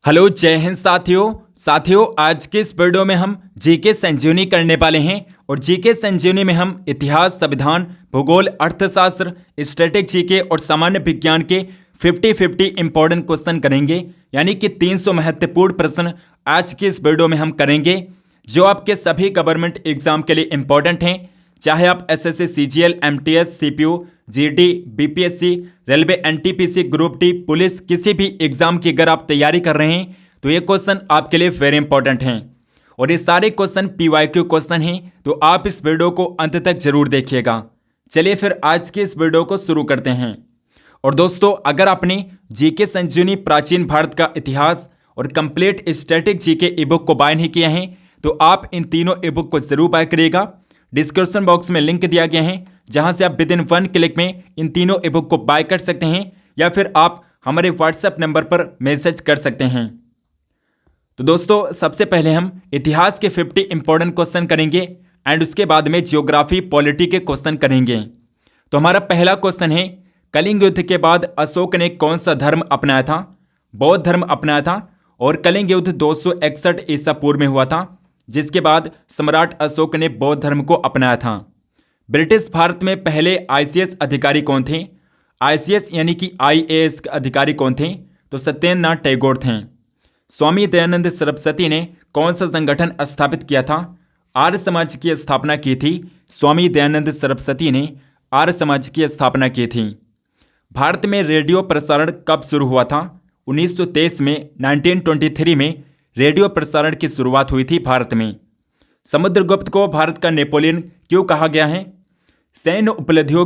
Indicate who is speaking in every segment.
Speaker 1: Hello जय हिंद साथियों आज के इस वीडियो में हम जीके संजीवनी करने वाले हैं। और जीके संजीवनी में हम इतिहास, संविधान, भूगोल, अर्थशास्त्र, स्टैटिक जीके और सामान्य विज्ञान के 50-50 इंपॉर्टेंट क्वेश्चन करेंगे। यानी कि 300 महत्वपूर्ण प्रश्न आज के इस वीडियो में हम करेंगे जो आपके सभी गवर्नमेंट एग्जाम के लिए इंपॉर्टेंट हैं। चाहे आप SSC, CGL, MTS, CPU, GD, BPSC, railway, NTPC, group D, police, किसी भी एग्जाम की अगर आप तैयारी कर रहे हैं तो ये क्वेश्चन आपके लिए वेरी इंपॉर्टेंट हैं। और ये सारे क्वेश्चन पीवाईक्यू क्वेश्चन हैं, तो आप इस वीडियो को अंत तक जरूर देखिएगा। चलिए फिर आज के इस वीडियो को शुरू करते हैं। और दोस्तों, अगर आपने जीके संजीवनी प्राचीन भारत का इतिहास और कंप्लीट स्टैटिक जीके ई बुक को बाय नहीं किया है तो आप इन तीनों ई बुक को जरूर बाय करिएगा। डिस्क्रिप्शन बॉक्स में लिंक दिया गया है जहां से आप विद इन 1 क्लिक में इन तीनों ई बुक को बाय कर सकते हैं, या फिर आप हमारे व्हाट्सएप नंबर पर मैसेज कर सकते हैं। तो दोस्तों, सबसे पहले हम इतिहास के 50 इंपॉर्टेंट क्वेश्चन करेंगे एंड उसके बाद में जियोग्राफी, पॉलिटी के क्वेश्चन करेंगे। तो हमारा पहला क्वेश्चन है, कलिंग युद्ध के बाद अशोक ने कौन सा धर्म अपनाया था? बौद्ध धर्म अपनाया था। और कलिंग युद्ध 261 ईसा पूर्व में हुआ था, जिसके बाद सम्राट अशोक ने बौद्ध धर्म को अपनाया था। ब्रिटिश भारत में पहले आईसीएस अधिकारी कौन थे? आईसीएस यानी कि आईएएस अधिकारी कौन थे? तो सत्येंद्रनाथ टैगोर थे। स्वामी दयानंद सरस्वती ने कौन सा संगठन स्थापित किया था? आर्य समाज की स्थापना की थी। स्वामी दयानंद सरस्वती ने आर्य समाज की स्थापना की थी। भारत में रेडियो प्रसारण कब शुरू हुआ था? 1923 में, 1923 में रेडियो प्रसारण की शुरुआत हुई थी भारत में। समुद्रगुप्त को भारत का नेपोलियन क्यों कहा गया है? सैन्य उपलब्धियों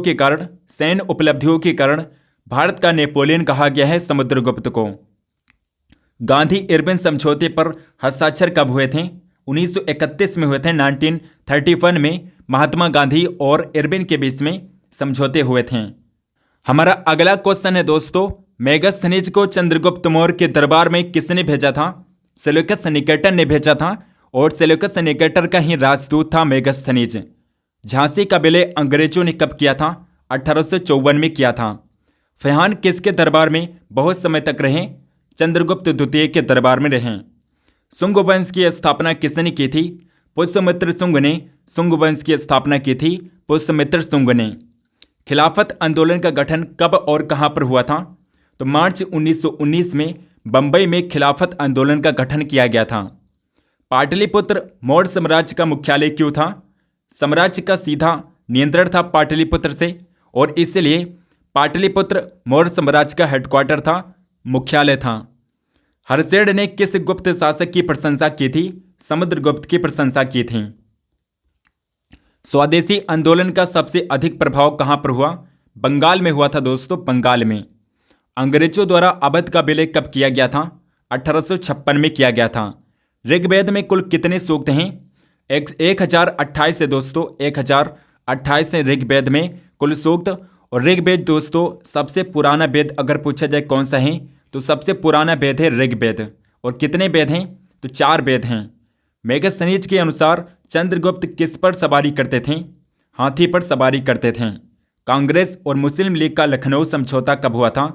Speaker 1: के कारण भारत का नेपोलियन कहा गया है समुद्रगुप्त को। गांधी इरविन समझौते पर हस्ताक्षर कब हुए थे? 1931 में हुए थे। 1931 में महात्मा गांधी और इरविन के बीच में समझौते हुए थे। हमारा अगला क्वेश्चन है दोस्तों, मेगस्थनीज को चंद्रगुप्त मौर्य के दरबार में किसने भेजा था? सेल्यूकस निकेटर ने भेजा था। और सेल्यूकस निकेटर का ही राजदूत था मेगस्थनीज। झांसी का विलय अंग्रेजों ने कब किया था? 1854 में किया था। फैहान किसके दरबार में बहुत समय तक रहे? चंद्रगुप्त द्वितीय के दरबार में रहे। शुंग वंश की स्थापना किसने की थी? पुष्यमित्र शुंग ने शुंग वंश की स्थापना की थी। पुष्यमित्र शुंग ने। खिलाफत आंदोलन का गठन कब और कहां पर हुआ था? तो मार्च 1919 में बंबई में खिलाफत आंदोलन का गठन किया गया था। पाटलिपुत्र मौर्य साम्राज्य का मुख्यालय क्यों था? साम्राज्य का सीधा नियंत्रण था पाटलिपुत्र से, और इसलिए पाटलिपुत्र मौर्य साम्राज्य का हेडक्वार्टर था, मुख्यालय था। हर्षेड ने किस गुप्त शासक की प्रशंसा की थी? समुद्रगुप्त की प्रशंसा की थी। स्वदेशी आंदोलन का सबसे अधिक प्रभाव कहां पर हुआ? बंगाल में हुआ था दोस्तों, बंगाल में। अंग्रेजों द्वारा अवध का विलय कब किया गया था? 1856 में किया गया था। ऋग्वेद में कुल कितने सूक्त हैं? 1028 है दोस्तों, 1028 है ऋग्वेद में कुल सूक्त। और ऋग्वेद दोस्तों सबसे पुराना वेद अगर पूछा जाए कौन सा है तो सबसे पुराना वेद है ऋग्वेद। और कितने वेद हैं? तो 4 वेद हैं। मेगस्थनीज के अनुसार चंद्रगुप्त किस पर सवारी करते थे? हाथी पर सवारी करते थे। कांग्रेस और मुस्लिम लीग का लखनऊ समझौता कब हुआ था?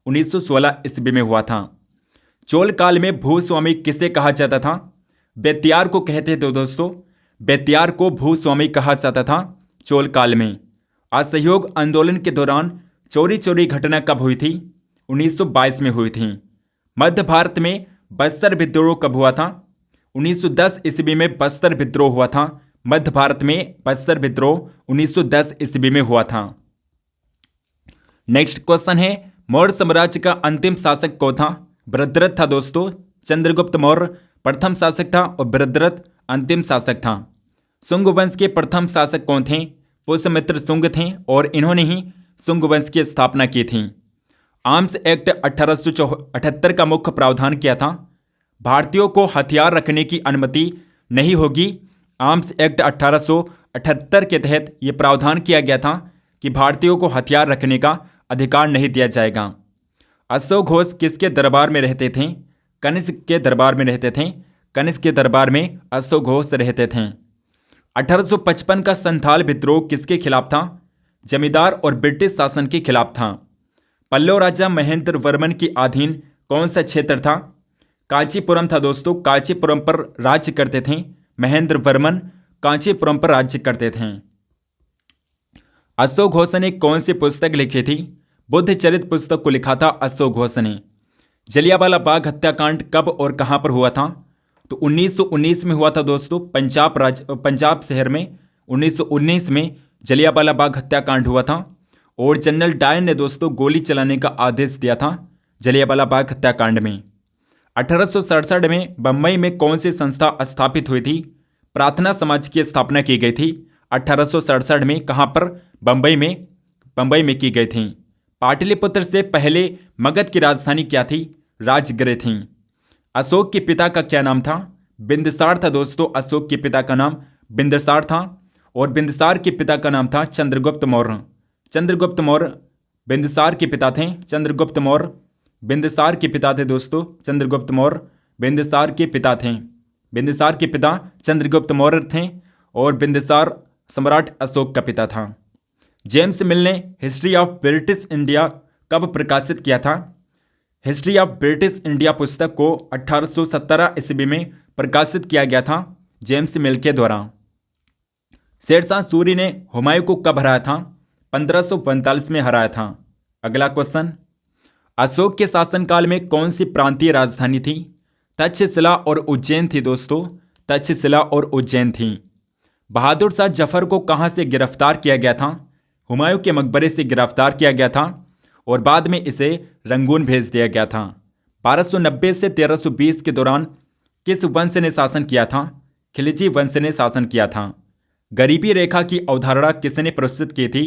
Speaker 1: 1916 ईस्वी में हुआ था। चोल काल में भूस्वामी किसे कहा जाता था? बेत्यार को कहते थे दोस्तों, बेत्यार को भूस्वामी कहा जाता था चोल काल में। असहयोग आंदोलन के दौरान चोरी घटना कब हुई थी? 1922 में हुई थी। मध्य भारत में बस्तर विद्रोह कब हुआ था? 1910 ईस्वी में बस्तर विद्रोह हुआ था। मध्य भारत में बस्तर विद्रोह 1910 ईस्वी में हुआ था। नेक्स्ट क्वेश्चन है, मौर्य साम्राज्य का अंतिम शासक कौन था? बृहद्रथ था दोस्तों। चंद्रगुप्त मौर्य प्रथम शासक था और बृहद्रथ अंतिम शासक था। शुंग वंश के प्रथम शासक कौन थे? पुष्यमित्र शुंग थे, और इन्होंने ही शुंग वंश की स्थापना की थी। आर्म्स एक्ट 1878 का मुख्य प्रावधान क्या था? भारतीयों को हथियार रखने की अनुमति नहीं होगी। आर्म्स एक्ट 1878 के तहत यह प्रावधान किया गया था कि भारतीयों को हथियार रखने का अधिकार नहीं दिया जाएगा। अशोक घोष किसके दरबार में रहते थे? कनिष्क के दरबार में रहते थे। कनिष्क के दरबार में अशोक घोष रहते थे। 1855 का संथाल विद्रोह किसके खिलाफ था? जमींदार और ब्रिटिश शासन के खिलाफ था। पल्लव राजा महेंद्र वर्मन के अधीन कौन सा क्षेत्र था? कांचीपुरम था दोस्तों। कांचीपुरम पर राज्य करते थे महेंद्र वर्मन, कांचीपुरम पर राज्य करते थे। अशोक घोष ने कौन सी पुस्तक लिखी थी? बुद्ध चरित पुस्तक को लिखा था अशोक घोष ने। जलियांवाला बाग हत्याकांड कब और कहां पर हुआ था? तो 1919 में हुआ था दोस्तों, पंजाब शहर में 1919 में जलियांवाला बाग हत्याकांड हुआ था। और जनरल डायर ने दोस्तों गोली चलाने का आदेश दिया था जलियांवाला बाग हत्याकांड में। 1867 में बम्बई में कौन सी संस्था स्थापित हुई थी? प्रार्थना समाज की स्थापना की गई थी 1867 में। कहां पर? बम्बई में की गई थी। पाटलिपुत्र से पहले मगध की राजधानी क्या थी? राजगृह थी। अशोक के पिता का क्या नाम था? बिंदुसार था दोस्तों। अशोक के पिता का नाम बिंदुसार था और बिंदुसार के पिता का नाम था चंद्रगुप्त मौर्य। चंद्रगुप्त मौर्य बिंदुसार के पिता थे। चंद्रगुप्त मौर्य बिंदुसार के पिता थे दोस्तों। चंद्रगुप्त मौर्य बिंदुसार के पिता थे। बिंदुसार के पिता चंद्रगुप्त मौर्य थे और बिंदुसार सम्राट अशोक का पिता था। जेम्स मिल ने हिस्ट्री ऑफ ब्रिटिश इंडिया कब प्रकाशित किया था? हिस्ट्री ऑफ ब्रिटिश इंडिया पुस्तक को 1817 ईस्वी में प्रकाशित किया गया था जेम्स मिल के द्वारा। शेरशाह सूरी ने हुमायूं को कब हराया था? 1545 में हराया था। अगला क्वेश्चन, अशोक के शासनकाल में कौन सी प्रांतीय राजधानी थी? तक्षशिला और उज्जैन थी दोस्तों। तक्षशिला और उज्जैन थी। बहादुर शाह जफर को कहां से गिरफ्तार किया गया था? हुमायूं के मकबरे से गिरफ्तार किया गया था और बाद में इसे रंगून भेज दिया गया था। 1290 से 1320 के दौरान किस वंश ने शासन किया था? खिलजी वंश ने शासन किया था। गरीबी रेखा की अवधारणा किसने प्रस्तुत की थी?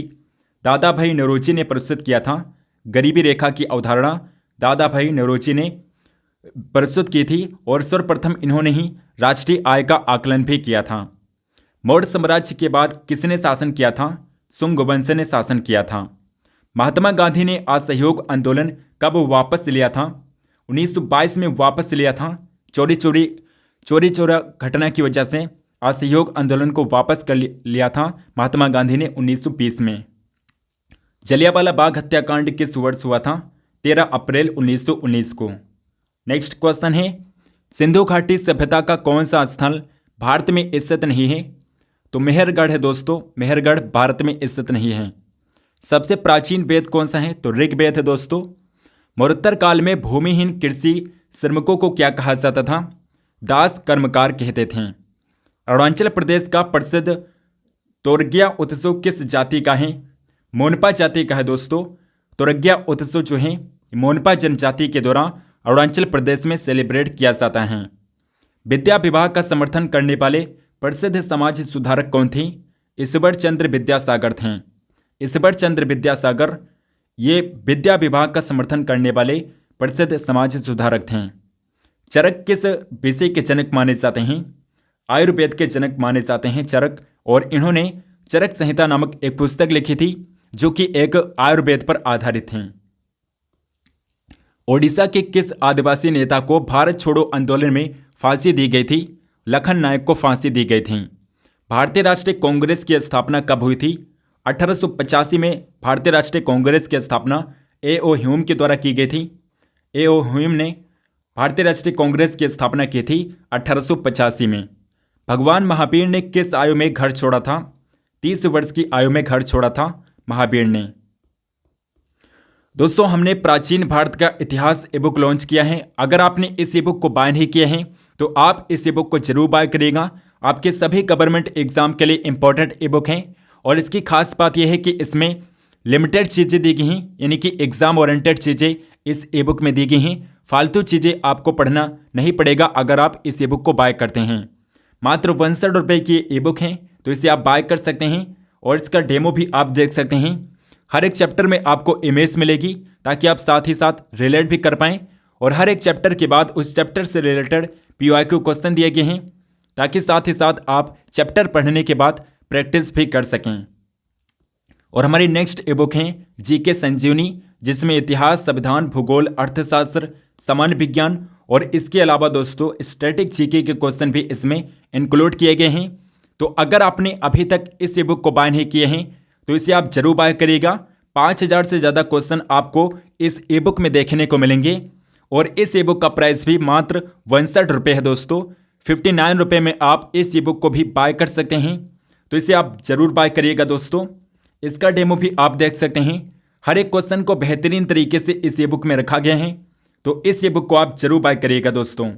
Speaker 1: दादा भाई नौरोजी ने प्रस्तुत किया था। गरीबी रेखा की अवधारणा दादा भाई नौरोजी ने प्रस्तुत की थी और सर्वप्रथम इन्होंने ही राष्ट्रीय आय का आकलन भी किया था। मौर्य साम्राज्य के बाद किसने शासन किया था? शुंग वंश ने शासन किया था। महात्मा गांधी ने असहयोग आंदोलन कब वापस लिया था? 1922 में वापस लिया था। चोरी घटना की वजह से असहयोग आंदोलन को वापस कर लिया था महात्मा गांधी ने 1920 में। जलियांवाला बाग हत्याकांड किस वर्ष हुआ था? 13 अप्रैल 1919 को। नेक्स्ट क्वेश्चन है, सिंधु घाटी सभ्यता का कौन सा स्थल भारत में स्थित नहीं है? तो मेहरगढ़ है दोस्तों। मेहरगढ़ भारत में स्थित नहीं है। सबसे प्राचीन वेद कौन सा है? तो ऋग्वेद है दोस्तों। मौर्योत्तर काल में भूमिहीन कृषि श्रमिकों को क्या कहा जाता था? दास कर्मकार कहते थे। अरुणाचल प्रदेश का प्रसिद्ध तोरग्या उत्सव किस जाति का है? मोनपा जाति का है दोस्तों। तोरग्या उत्सव जो है मोनपा जनजाति के द्वारा अरुणाचल प्रदेश में सेलिब्रेट किया जाता है। विद्या विवाह का समर्थन करने वाले प्रसिद्ध समाज सुधारक कौन थे? ईश्वर चंद्र विद्यासागर थे। ईश्वर चंद्र विद्यासागर ये विद्या विवाह का समर्थन करने वाले प्रसिद्ध समाज सुधारक थे। चरक किस विषय के जनक माने जाते हैं? आयुर्वेद के जनक माने जाते हैं चरक, और इन्होंने चरक संहिता नामक एक पुस्तक लिखी थी जो कि एक आयुर्वेद पर आधारित थी। ओडिशा के किस आदिवासी नेता को भारत छोड़ो आंदोलन में फांसी दी गई थी? लखन नायक को फांसी दी गई थी। भारतीय राष्ट्रीय कांग्रेस की स्थापना कब हुई थी? 1885 में भारतीय राष्ट्रीय कांग्रेस की स्थापना ए.ओ. ह्यूम के द्वारा की गई थी। ए.ओ. ह्यूम ने भारतीय राष्ट्रीय कांग्रेस की स्थापना की थी 1885 में। भगवान महावीर ने किस आयु में घर छोड़ा था? 30 वर्ष की आयु में घर छोड़ा था महावीर ने। दोस्तों, हमने प्राचीन भारत का इतिहास ई बुक लॉन्च किया है। अगर आपने इस ई बुक को बाय नहीं किया है तो आप इस ई बुक को जरूर बाय करिएगा। आपके सभी गवर्नमेंट एग्जाम के लिए इंपॉर्टेंट ई बुक हैं और इसकी खास बात यह है कि इसमें लिमिटेड चीज़ें दी गई हैं, यानी कि एग्जाम ओरिएंटेड चीज़ें इस ई बुक में दी गई हैं। फालतू चीज़ें आपको पढ़ना नहीं पड़ेगा अगर आप इस ई बुक को बाय करते हैं। मात्र 62 रुपये की ई बुक है, तो इसे आप बाय कर सकते हैं और इसका डेमो भी आप देख सकते हैं। हर एक चैप्टर में आपको इमेज मिलेगी ताकि आप साथ ही साथ रिलेट भी कर पाएँ, और हर एक चैप्टर के बाद उस चैप्टर से रिलेटेड PYQ क्वेश्चन दिए गए हैं ताकि साथ ही साथ आप चैप्टर पढ़ने के बाद प्रैक्टिस भी कर सकें। और हमारी नेक्स्ट ई बुक है जीके संजीवनी, जिसमें इतिहास, संविधान, भूगोल, अर्थशास्त्र, सामान्य विज्ञान और इसके अलावा दोस्तों स्टैटिक जीके के क्वेश्चन भी इसमें इंक्लूड किए गए हैं। तो अगर आपने अभी तक इस ई बुक को बाय नहीं किए हैं तो इसे आप जरूर बाय करिएगा। 5000 से ज़्यादा क्वेश्चन आपको इस ई बुक में देखने को मिलेंगे और इस ई बुक का प्राइस भी मात्र 62 रुपये है दोस्तों। 59 रुपये में आप इस ई बुक को भी बाय कर सकते हैं, तो इसे आप ज़रूर बाय करिएगा दोस्तों। इसका डेमो भी आप देख सकते हैं। हर एक क्वेश्चन को बेहतरीन तरीके से इस ई बुक में रखा गया है, तो इस ई बुक को आप जरूर बाय करिएगा दोस्तों।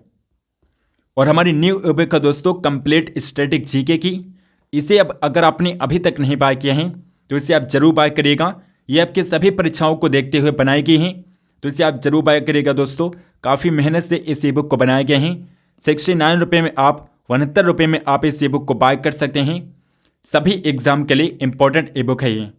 Speaker 1: और हमारी न्यू ई बुक है दोस्तों कंप्लीट स्टैटिक जीके की। इसे अब अगर आपने अभी तक नहीं बाय किया है तो इसे आप जरूर बाय करिएगा। ये आपके सभी परीक्षाओं को देखते हुए बनाई गई हैं, तो इसे आप जरूर बाय करिएगा दोस्तों। काफ़ी मेहनत से इस ई बुक को बनाया गया है। 69 रुपये में आप 69 रुपये में आप इस ई बुक को बाय कर सकते हैं। सभी एग्जाम के लिए इंपॉर्टेंट ई बुक है ये।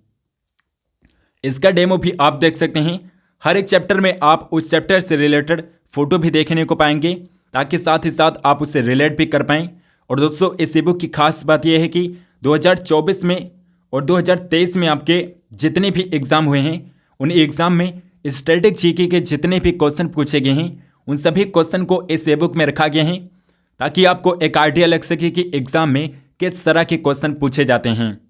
Speaker 1: इसका डेमो भी आप देख सकते हैं। हर एक चैप्टर में आप उस चैप्टर से रिलेटेड फोटो भी देखने को पाएंगे, ताकि साथ ही साथ आप उससे रिलेट भी कर पाएँ। और दोस्तों इस ई बुक की खास बात यह है कि 2024 में और 2023 में आपके जितने भी एग्ज़ाम हुए हैं, उन एग्ज़ाम में स्टैटिक जीके के जितने भी क्वेश्चन पूछे गए हैं, उन सभी क्वेश्चन को इस ई बुक में रखा गया है, ताकि आपको एक आइडिया लग सके कि एग्ज़ाम में किस तरह के क्वेश्चन पूछे जाते हैं।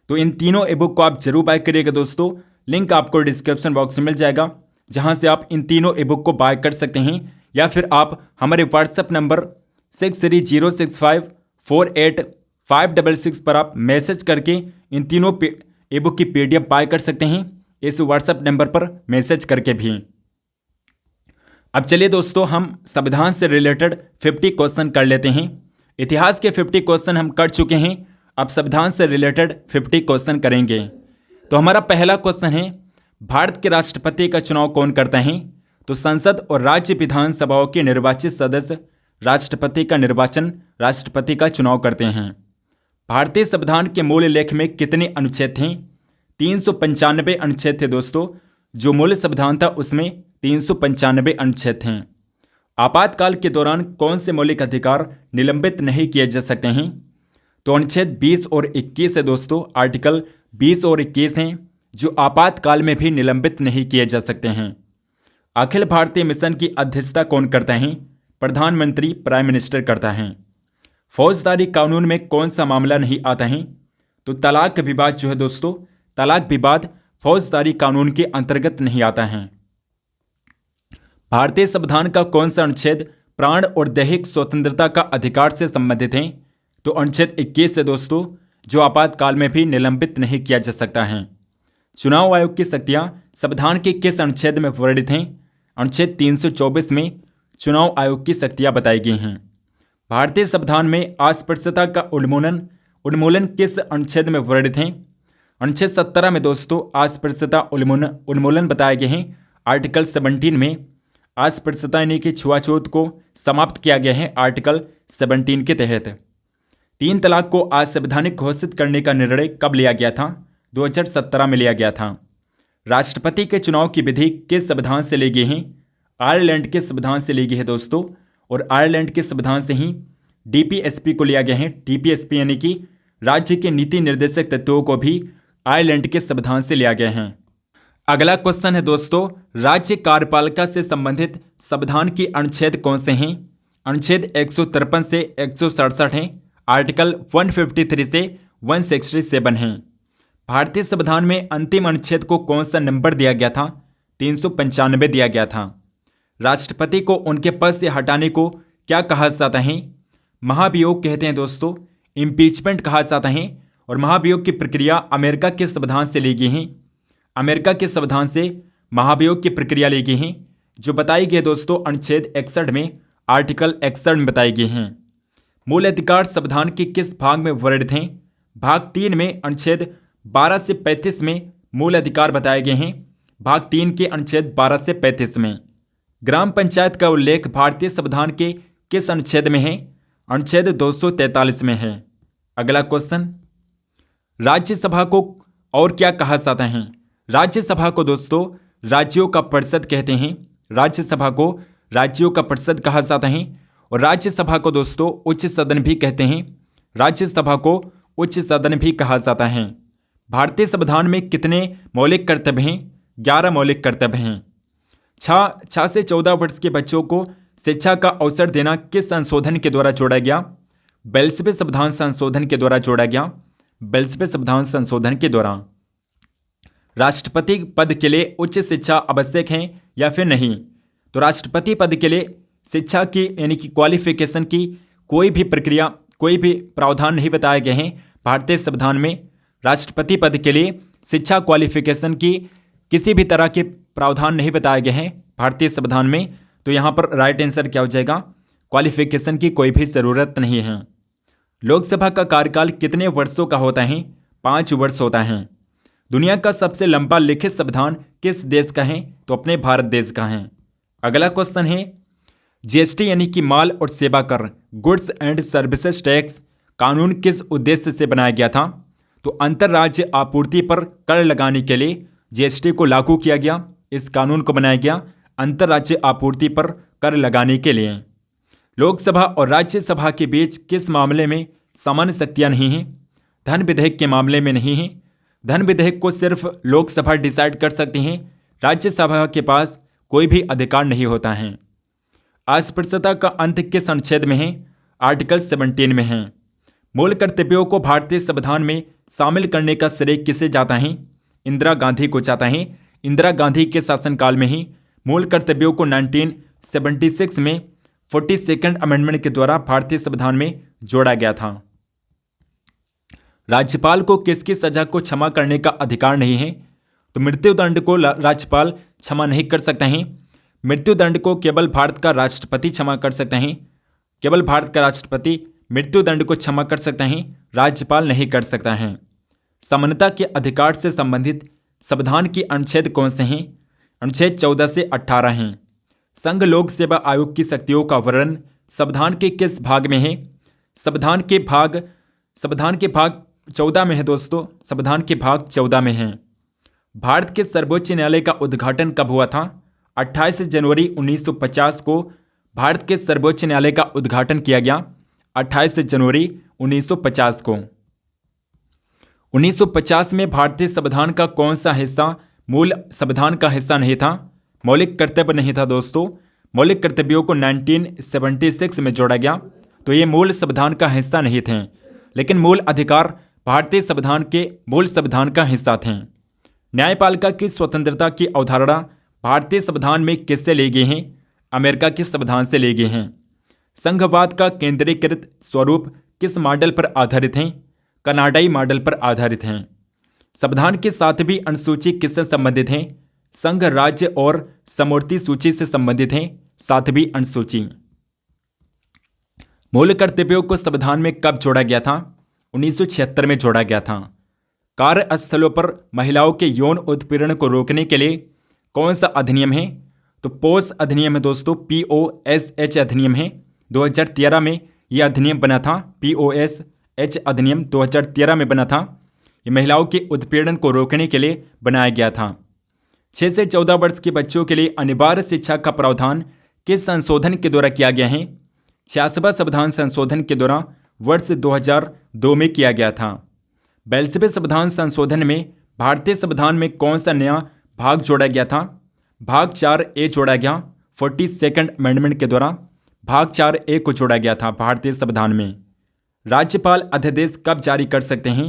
Speaker 1: तो इन तीनों ई बुक को आप जरूर बाय करिएगा दोस्तों। लिंक आपको डिस्क्रिप्शन बॉक्स में मिल जाएगा, जहां से आप इन तीनों ई बुक को बाय कर सकते हैं, या फिर आप हमारे व्हाट्सएप नंबर 6306548566 पर आप मैसेज करके इन तीनों ई बुक की PDF बाय कर सकते हैं, इस व्हाट्सएप नंबर पर मैसेज करके भी। अब चलिए दोस्तों हम संविधान से रिलेटेड 50 क्वेश्चन कर लेते हैं। इतिहास के 50 क्वेश्चन हम कर चुके हैं, अब संविधान से रिलेटेड 50 क्वेश्चन करेंगे। तो हमारा पहला क्वेश्चन है, भारत के राष्ट्रपति का चुनाव कौन करता है? तो संसद और राज्य विधानसभाओं के निर्वाचित सदस्य राष्ट्रपति का निर्वाचन, राष्ट्रपति का चुनाव करते हैं। भारतीय संविधान के मूल लेख में कितने अनुच्छेद थे? 395 अनुच्छेद थे दोस्तों। जो मूल संविधान था उसमें 395 अनुच्छेद थे। आपातकाल के दौरान कौन से मौलिक अधिकार निलंबित नहीं किए जा सकते हैं? तो अनुच्छेद 20 और 21 है दोस्तों। आर्टिकल 20 और 21 हैं जो आपातकाल में भी निलंबित नहीं किए जा सकते हैं। अखिल भारतीय मिशन की अध्यक्षता कौन करता है? प्रधानमंत्री, प्राइम मिनिस्टर करता है। फौजदारी कानून में कौन सा मामला नहीं आता है? तो तलाक विवाद जो है दोस्तों, तलाक विवाद फौजदारी कानून के अंतर्गत नहीं आता है। भारतीय संविधान का कौन सा अनुच्छेद प्राण और दैहिक स्वतंत्रता का अधिकार से संबंधित है? तो अनुच्छेद 21 है दोस्तों, जो आपातकाल में भी निलंबित नहीं किया जा सकता है। चुनाव आयोग की शक्तियां संविधान के किस अनुच्छेद में वर्णित हैं? अनुच्छेद 324 में चुनाव आयोग की शक्तियां बताई गई हैं। भारतीय संविधान में अस्पृश्यता का उन्मूलन किस अनुच्छेद में वर्णित है? अनुच्छेद 17 में दोस्तों अस्पृश्यता उन्मूलन बताए गए हैं। आर्टिकल 17 में अस्पृश्यता यानी कि छुआछूत को समाप्त किया गया है आर्टिकल 17 के तहत। 3 तलाक को असंवैधानिक घोषित करने का निर्णय कब लिया गया था? 2017 में लिया गया था। राष्ट्रपति के चुनाव की विधि किस संविधान से ली गई है? आयरलैंड के संविधान से ली गई है दोस्तों। और आयरलैंड के संविधान से ही DPSP को लिया गया है। DPSP यानी कि राज्य के नीति निर्देशक तत्वों को भी आयरलैंड के संविधान से लिया गया है। अगला क्वेश्चन है दोस्तों, राज्य कार्यपालिका से संबंधित संविधान की अनुच्छेद कौन से हैं? अनुच्छेद 153 से 167 हैं। आर्टिकल 153 से 167 हैं। भारतीय संविधान में अंतिम अनुच्छेद को कौन सा नंबर दिया गया था? 395 दिया गया था। राष्ट्रपति को उनके पद से हटाने को क्या कहा जाता है? महाभियोग कहते हैं दोस्तों। इम्पीचमेंट कहा जाता है। और महाभियोग की प्रक्रिया अमेरिका के संविधान से ली गई है। अमेरिका के संविधान से महाभियोग की प्रक्रिया ली गई है, जो बताई गई दोस्तों अनुच्छेद 61 में, आर्टिकल 61 में बताई गई हैं। मूल अधिकार संविधान के किस भाग में वर्णित हैं? भाग 3 में अनुच्छेद 12 से 35 में मूल अधिकार बताए गए हैं। भाग 3 के अनुच्छेद 12 से 35 में। ग्राम पंचायत का उल्लेख भारतीय संविधान के किस अनुच्छेद में है? अनुच्छेद 243 में है। अगला क्वेश्चन, राज्यसभा को और क्या कहा जाता है? राज्यसभा को दोस्तों राज्यों का परिषद कहते हैं। राज्यसभा को राज्यों का परिषद कहा जाता है। और राज्यसभा को दोस्तों उच्च सदन भी कहते हैं। राज्यसभा को उच्च सदन भी कहा जाता है। भारतीय संविधान में कितने मौलिक कर्तव्य हैं? 11 मौलिक कर्तव्य हैं। 6 से 14 वर्ष के बच्चों को शिक्षा का अवसर देना किस संशोधन के द्वारा जोड़ा गया? 42वें संविधान संशोधन के द्वारा जोड़ा गया। 42वें संविधान संशोधन के द्वारा। राष्ट्रपति पद के लिए उच्च शिक्षा आवश्यक है या फिर नहीं? तो राष्ट्रपति पद के लिए शिक्षा की यानी कि क्वालिफिकेशन की कोई भी प्रक्रिया, कोई भी प्रावधान नहीं बताए गए हैं भारतीय संविधान में। राष्ट्रपति पद के लिए शिक्षा क्वालिफिकेशन की किसी भी तरह के प्रावधान नहीं बताए गए हैं भारतीय संविधान में। तो यहाँ पर राइट आंसर क्या हो जाएगा, क्वालिफिकेशन की कोई भी ज़रूरत नहीं है। लोकसभा का कार्यकाल कितने वर्षों का होता है? 5 वर्ष होता है। दुनिया का सबसे लंबा लिखित संविधान किस देश का है? तो अपने भारत देश का है। अगला क्वेश्चन है, जीएसटी यानी कि माल और सेवा कर, गुड्स एंड सर्विसेज टैक्स कानून किस उद्देश्य से बनाया गया था? तो अंतर्राज्य आपूर्ति पर कर लगाने के लिए जीएसटी को लागू किया गया। इस कानून को बनाया गया अंतर्राज्य आपूर्ति पर कर लगाने के लिए। लोकसभा और राज्यसभा के बीच किस मामले में समान शक्तियां नहीं हैं? धन विधेयक के मामले में नहीं है। धन विधेयक को सिर्फ लोकसभा डिसाइड कर सकती हैं, राज्यसभा के पास कोई भी अधिकार नहीं होता है। अस्पृश्यता का अंत किस अनुच्छेद में है? आर्टिकल 17 में है। मूल कर्तव्यों को भारतीय संविधान में शामिल करने का श्रेय किसे जाता है? इंदिरा गांधी को जाता है। इंदिरा गांधी के शासनकाल में ही मूल कर्तव्यों को 1976 में 42nd अमेंडमेंट के द्वारा भारतीय संविधान में जोड़ा गया था। राज्यपाल को किसकी सजा को क्षमा करने का अधिकार नहीं है? तो मृत्युदंड को राज्यपाल क्षमा नहीं कर सकते हैं। मृत्युदंड को केवल भारत का राष्ट्रपति क्षमा कर सकते हैं। केवल भारत का राष्ट्रपति मृत्युदंड को क्षमा कर सकते हैं, राज्यपाल नहीं कर सकता है। समानता के अधिकार से संबंधित संविधान की अनुच्छेद कौन से हैं? अनुच्छेद 14 से 18 हैं। संघ लोक सेवा आयोग की शक्तियों का वर्णन संविधान के किस भाग में है? संविधान के भाग 14 में है दोस्तों। संविधान के भाग 14 में है। भारत के सर्वोच्च न्यायालय का उद्घाटन कब हुआ था? 28 जनवरी 1950 को भारत के सर्वोच्च न्यायालय का उद्घाटन किया गया। 28 जनवरी 1950 को। 1950 में भारतीय संविधान का कौन सा हिस्सा मूल संविधान का हिस्सा नहीं था? मौलिक कर्तव्य नहीं था दोस्तों। मौलिक कर्तव्यों को 1976 में जोड़ा गया, तो ये मूल संविधान का हिस्सा नहीं थे, लेकिन मूल अधिकार भारतीय संविधान के मूल संविधान का हिस्सा थे। न्यायपालिका की स्वतंत्रता की अवधारणा भारतीय संविधान में किससे ली गई हैं? अमेरिका के संविधान से ली गई हैं। संघवाद का केंद्रीकृत स्वरूप किस मॉडल पर आधारित है? कनाडाई मॉडल पर आधारित हैं। संविधान की 7वीं अनुसूची किससे संबंधित है? संघ, राज्य और समवर्ती सूची से संबंधित है 7वीं अनुसूची। मूल कर्तव्यों को संविधान में कब जोड़ा गया था? 1976 में जोड़ा गया था। कार्यस्थलों पर महिलाओं के यौन उत्पीड़न को रोकने के लिए कौन सा अधिनियम है? तो पोस अधिनियम है दोस्तों। POSH अधिनियम है। 2013 में यह अधिनियम बना था। POSH अधिनियम 2013 में बना था। ये महिलाओं के उत्पीड़न को रोकने के लिए बनाया गया था। 6 से 14 वर्ष के बच्चों के लिए अनिवार्य शिक्षा का प्रावधान किस संशोधन के द्वारा किया गया है? 66वां संविधान संशोधन के द्वारा वर्ष 2002 में किया गया था। 42वें संविधान संशोधन में भारतीय संविधान में कौन सा नया भाग जोड़ा गया था? भाग 4A जोड़ा गया। 42nd अमेंडमेंट के द्वारा भाग 4A को जोड़ा गया था भारतीय संविधान में। राज्यपाल अध्यादेश कब जारी कर सकते हैं?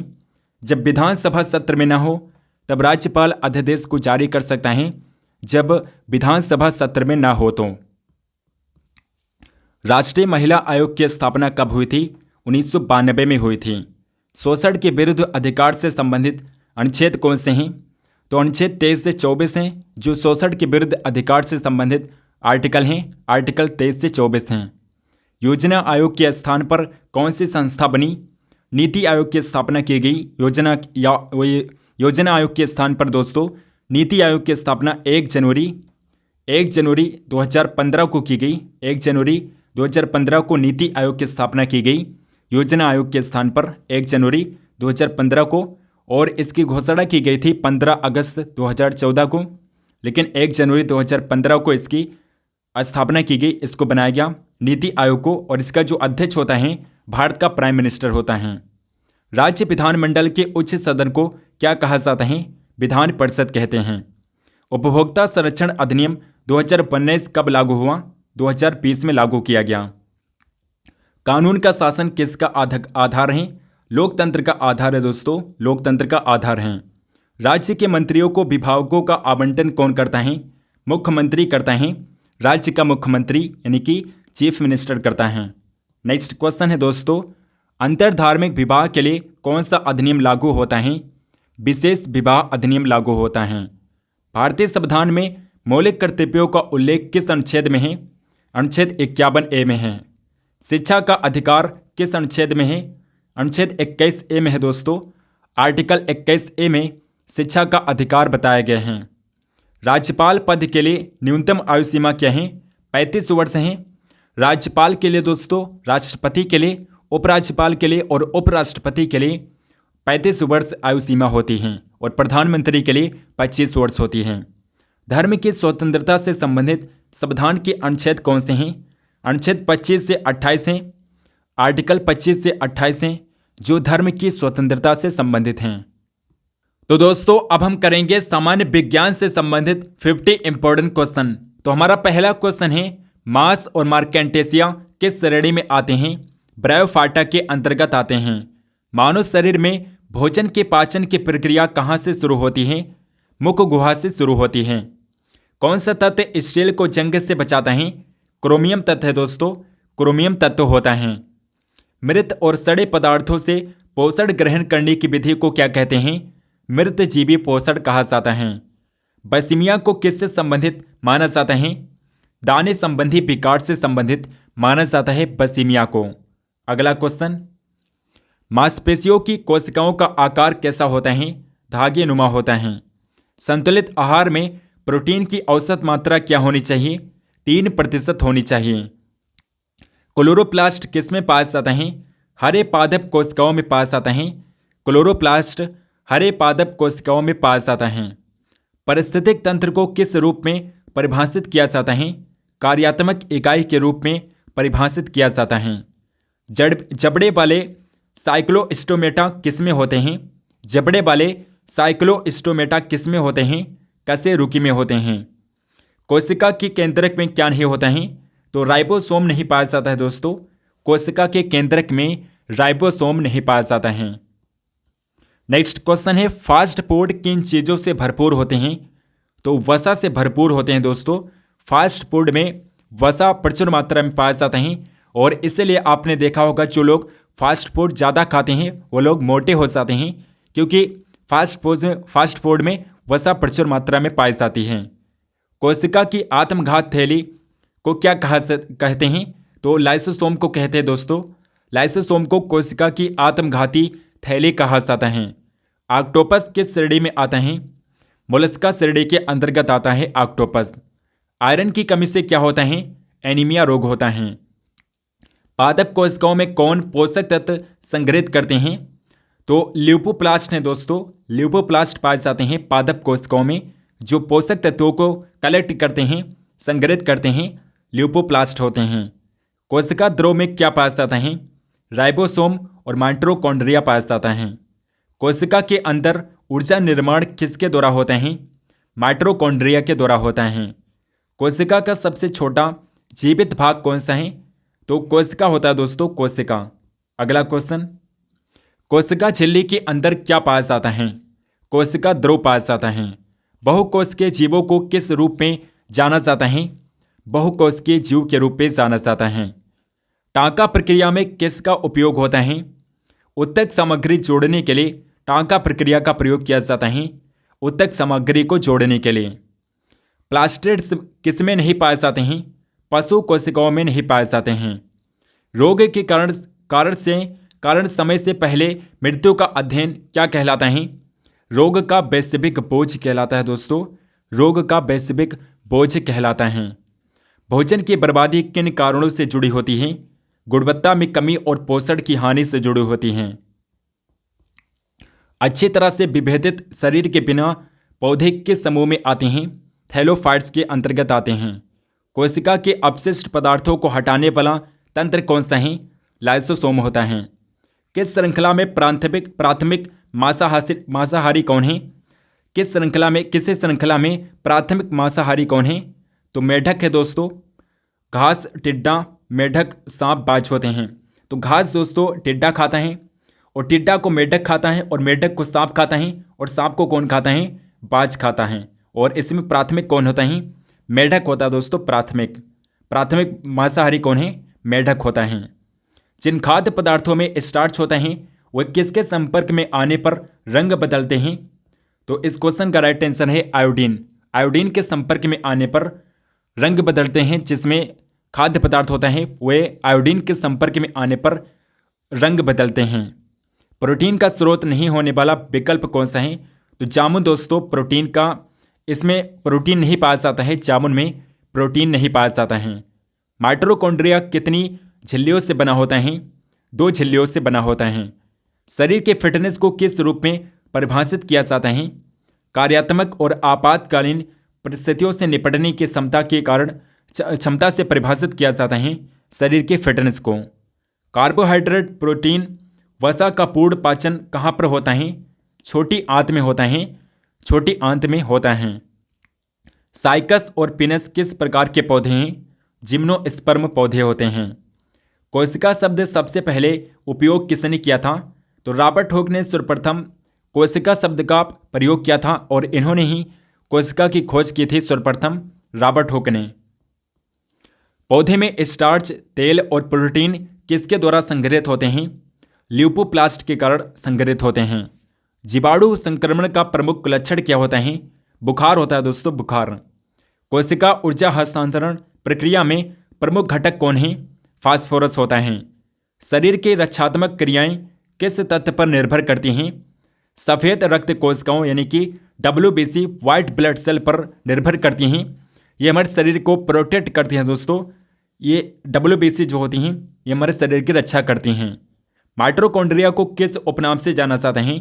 Speaker 1: जब विधानसभा सत्र में न हो तब राज्यपाल अध्यादेश को जारी कर सकता है, जब विधानसभा सत्र में न हो तो। राष्ट्रीय महिला आयोग की स्थापना कब हुई थी? 1992 में हुई थी। शोषण के विरुद्ध अधिकार से संबंधित अनुच्छेद कौन से हैं? तो अनुच्छेद 23 से 24 हैं, जो शोषण के विरुद्ध अधिकार से संबंधित आर्टिकल हैं। आर्टिकल 23 से 24 हैं। योजना आयोग के स्थान पर कौन सी संस्था बनी? नीति आयोग की स्थापना की गई। योजना आयोग के स्थान पर दोस्तों नीति आयोग की स्थापना 1 जनवरी 2015 को की गई। 1 जनवरी 2015 को नीति आयोग की स्थापना की गई योजना आयोग के स्थान पर 1 जनवरी 2015 को, और इसकी घोषणा की गई थी 15 अगस्त 2014 को, लेकिन 1 जनवरी 2015 को इसकी स्थापना की गई। इसको बनाया गया नीति आयोग को, और इसका जो अध्यक्ष होता है भारत का प्राइम मिनिस्टर होता है। राज्य विधानमंडल के उच्च सदन को क्या कहा जाता है? विधान परिषद कहते हैं। उपभोक्ता संरक्षण अधिनियम 2019 कब लागू हुआ? 2020 में लागू किया गया। कानून का शासन किसका आधार है? लोकतंत्र का आधार है दोस्तों। लोकतंत्र का आधार है। राज्य के मंत्रियों को विभागों का आवंटन कौन करता है? मुख्यमंत्री करता है। राज्य का मुख्यमंत्री यानी कि चीफ मिनिस्टर करता है। नेक्स्ट क्वेश्चन है दोस्तों, अंतर धार्मिक विवाह के लिए कौन सा अधिनियम लागू होता है? विशेष विवाह अधिनियम लागू होता है। भारतीय संविधान में मौलिक कर्तव्यों का उल्लेख किस अनुच्छेद में है? अनुच्छेद 51A में है। शिक्षा का अधिकार किस अनुच्छेद में है? अनुच्छेद 21A में है दोस्तों। आर्टिकल 21A में शिक्षा का अधिकार बताए गए हैं। राज्यपाल पद के लिए न्यूनतम आयु सीमा क्या है? 35 वर्ष है। राज्यपाल के लिए दोस्तों, राष्ट्रपति के लिए, उपराज्यपाल के लिए और उपराष्ट्रपति के लिए 35 वर्ष आयु सीमा होती है और प्रधानमंत्री के लिए 25 वर्ष होती है। धर्म की स्वतंत्रता से संबंधित संविधान के अनुच्छेद कौन से हैं? अनुच्छेद 25 से 28 हैं। आर्टिकल 25 से 28 हैं जो धर्म की स्वतंत्रता से संबंधित हैं। तो दोस्तों अब हम करेंगे सामान्य विज्ञान से संबंधित 50 इंपॉर्टेंट क्वेश्चन। तो हमारा पहला क्वेश्चन है, मास और मार्केंटेसिया किस श्रेणी में आते हैं? ब्रायोफाटा के अंतर्गत आते हैं। मानव शरीर में भोजन के पाचन की प्रक्रिया कहाँ से शुरू होती है? मुख गुहा से शुरू होती है। कौन सा तत्व स्टील को जंग से बचाता है? क्रोमियम तत्व है दोस्तों, क्रोमियम तत्व होता है। मृत और सड़े पदार्थों से पोषण ग्रहण करने की विधि को क्या कहते हैं? मृत जीवी पोषण कहा जाता है। बसीमिया को किससे संबंधित माना जाता है? दाने संबंधी विकार से संबंधित माना जाता है बसीमिया को। अगला क्वेश्चन, मांसपेशियों की कोशिकाओं का आकार कैसा होता है? धागे नुमा होता है। संतुलित आहार में प्रोटीन की औसत मात्रा क्या होनी चाहिए? 3% होनी चाहिए। क्लोरोप्लास्ट किस में पाया जाता है? हरे पादप कोशिकाओं में पाया जाता है। क्लोरोप्लास्ट हरे पादप कोशिकाओं में पाया जाता है। पारिस्थितिक तंत्र को किस रूप में परिभाषित किया जाता है? कार्यात्मक इकाई के रूप में परिभाषित किया जाता है। जबड़े वाले साइक्लोस्टोमेटा किसमें होते हैं? जबड़े वाले साइक्लोस्टोमेटा किसमें होते हैं? कशेरुकी में होते हैं। कोशिका के केंद्रक में क्या नहीं होता है? तो राइबोसोम नहीं पाया जाता है दोस्तों। कोशिका के केंद्रक में राइबोसोम नहीं पाया जाता है। नेक्स्ट क्वेश्चन है, फास्ट फूड किन चीज़ों से भरपूर होते हैं? तो वसा से भरपूर होते हैं दोस्तों। फास्ट फूड में वसा प्रचुर मात्रा में पाया जाता है और इसलिए आपने देखा होगा जो लोग फास्ट फूड ज़्यादा खाते हैं वो लोग मोटे हो जाते हैं, क्योंकि फास्ट फूड में वसा प्रचुर मात्रा में पाई जाती है। कोशिका की आत्मघात थैली को क्या कहते हैं? तो लाइसोसोम को कहते हैं दोस्तों। लाइसोसोम को कोशिका की आत्मघाती थैली कहा जाता है। ऑक्टोपस किस श्रेणी में आता है? मोलस्का श्रेणी के अंतर्गत आता है ऑक्टोपस। आयरन की कमी से क्या होता है? एनीमिया रोग होता है। पादप कोशिकाओं में कौन पोषक तत्व संग्रहित करते हैं? तो ल्यूपोप्लास्ट हैं दोस्तों। ल्यूपोप्लास्ट पाए जाते हैं पादप कोशिकाओं में, जो पोषक तत्वों को कलेक्ट करते हैं, संग्रहित करते हैं, ल्यूपोप्लास्ट होते हैं। कोशिका द्रव में क्या पाया जाता है? राइबोसोम और माइटोकॉन्ड्रिया पाया जाता है। कोशिका के अंदर ऊर्जा निर्माण किसके द्वारा होता है? माइटोकॉन्ड्रिया के द्वारा होता है। कोशिका का सबसे छोटा जीवित भाग कौन सा है? तो कोशिका होता है दोस्तों, कोशिका। अगला क्वेश्चन, कोशिका झिल्ली के अंदर क्या पाया जाता है? कोशिका द्रव पाया जाता है। बहुकोशिकीय जीवों को किस रूप में जाना जाता है? बहुकोशिकीय जीव के रूप में जाना जाता है। टांका प्रक्रिया में किसका उपयोग होता है? उत्तक सामग्री जोड़ने के लिए टांका प्रक्रिया का प्रयोग किया जाता है, उत्तक सामग्री को जोड़ने के लिए। प्लास्टिड्स किसमें नहीं पाए जाते हैं? पशु कोशिकाओं में नहीं पाए जाते हैं। रोग के कारण समय से पहले मृत्यु का अध्ययन क्या कहलाता है? रोग का वैश्विक बोझ कहलाता है दोस्तों। रोग का वैश्विक बोझ कहलाता है। भोजन की बर्बादी किन कारणों से जुड़ी होती है? गुणवत्ता में कमी और पोषण की हानि से जुड़ी होती हैं। अच्छी तरह से विभेदित शरीर के बिना पौधे किस समूह में आते हैं? थैलोफाइट्स के अंतर्गत आते हैं। कोशिका के अपशिष्ट पदार्थों को हटाने वाला तंत्र कौन सा है? लाइसोसोम होता है। किस श्रृंखला में प्राथमिक मांसाहारी कौन है? किस श्रृंखला में प्राथमिक मांसाहारी कौन है? तो मेढक है दोस्तों। घास, टिड्डा, मेढक, सांप, बाज होते हैं। तो घास दोस्तों टिड्डा खाता है और टिड्डा को मेढक खाता है और मेढक को सांप खाता है और सांप को कौन खाता है? बाज खाता है। और इसमें प्राथमिक कौन होता है? मेढक होता है दोस्तों प्राथमिक। प्राथमिक मांसाहारी कौन है? मेढक होता है। जिन खाद्य पदार्थों में स्टार्च होता है वह किसके संपर्क में आने पर रंग बदलते हैं? तो इस क्वेश्चन का राइट आंसर है आयोडीन। आयोडीन के संपर्क में आने पर रंग बदलते हैं। जिसमें खाद्य पदार्थ होता है वे आयोडीन के संपर्क में आने पर रंग बदलते हैं। प्रोटीन का स्रोत नहीं होने वाला विकल्प कौन सा है? तो जामुन दोस्तों प्रोटीन का, इसमें प्रोटीन नहीं पाया जाता है, जामुन में प्रोटीन नहीं पाया जाता है। माइटोकॉन्ड्रिया कितनी झिल्लियों से बना होता है? 2 झिल्लियों से बना होता है। शरीर के फिटनेस को किस रूप में परिभाषित किया जाता है? कार्यात्मक और आपातकालीन परिस्थितियों से निपटने की क्षमता से परिभाषित किया जाता है शरीर के फिटनेस को। कार्बोहाइड्रेट, प्रोटीन, वसा का पूर्ण पाचन कहाँ पर होता है? छोटी आंत में होता है। छोटी आंत में होता है। साइकस और पिनस किस प्रकार के पौधे हैं? जिम्नोस्पर्म पौधे होते हैं। कोशिका शब्द सबसे पहले उपयोग किसने किया था? तो रॉबर्ट हुक ने सर्वप्रथम कोशिका शब्द का प्रयोग किया था और इन्होंने ही कोशिका की खोज की थी सर्वप्रथम रॉबर्ट हुक ने। पौधे में स्टार्च, तेल और प्रोटीन किसके द्वारा संग्रहित होते हैं? ल्यूपोप्लास्ट के कारण संग्रहित होते हैं। जीवाणु संक्रमण का प्रमुख लक्षण क्या होता है? बुखार होता है दोस्तों, बुखार। कोशिका ऊर्जा हस्तांतरण प्रक्रिया में प्रमुख घटक कौन है? फास्फोरस होता है। शरीर की रक्षात्मक क्रियाएं किस तत्व पर निर्भर करती हैं? सफ़ेद रक्त कोशिकाओं यानी कि WBC वाइट ब्लड सेल पर निर्भर करती हैं। ये हमारे शरीर को प्रोटेक्ट करती हैं दोस्तों। ये WBC जो होती हैं ये हमारे शरीर की रक्षा करती हैं। माइटोकॉन्ड्रिया को किस उपनाम से जाना जाता है?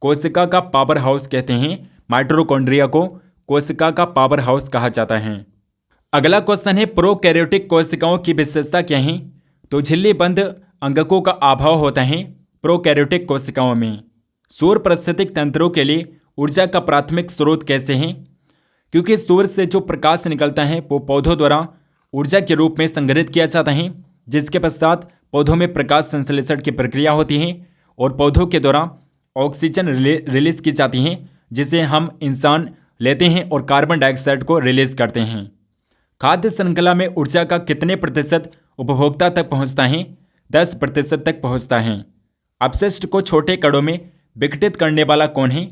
Speaker 1: कोशिका का पावर हाउस कहते हैं। माइटोकॉन्ड्रिया को कोशिका का पावर हाउस कहा जाता है। अगला क्वेश्चन है प्रोकैरियोटिक कोशिकाओं की विशेषता क्या है? तो झिल्लीबंद अंगकों का अभाव होता है प्रोकैरियोटिक कोशिकाओं में। सूर्य पारिस्थितिक तंत्रों के लिए ऊर्जा का प्राथमिक स्रोत कैसे हैं? क्योंकि सूर्य से जो प्रकाश निकलता है वो पौधों द्वारा ऊर्जा के रूप में संग्रहित किया जाता है, जिसके पश्चात पौधों में प्रकाश संश्लेषण की प्रक्रिया होती है और पौधों के द्वारा ऑक्सीजन रिलीज की जाती है, जिसे हम इंसान लेते हैं और कार्बन डाइऑक्साइड को रिलीज करते हैं। खाद्य श्रृंखला में ऊर्जा का कितने प्रतिशत उपभोक्ता तक पहुंचता है? 10% तक पहुंचता है। अपशिष्ट को छोटे कणों में विघटित करने वाला कौन है?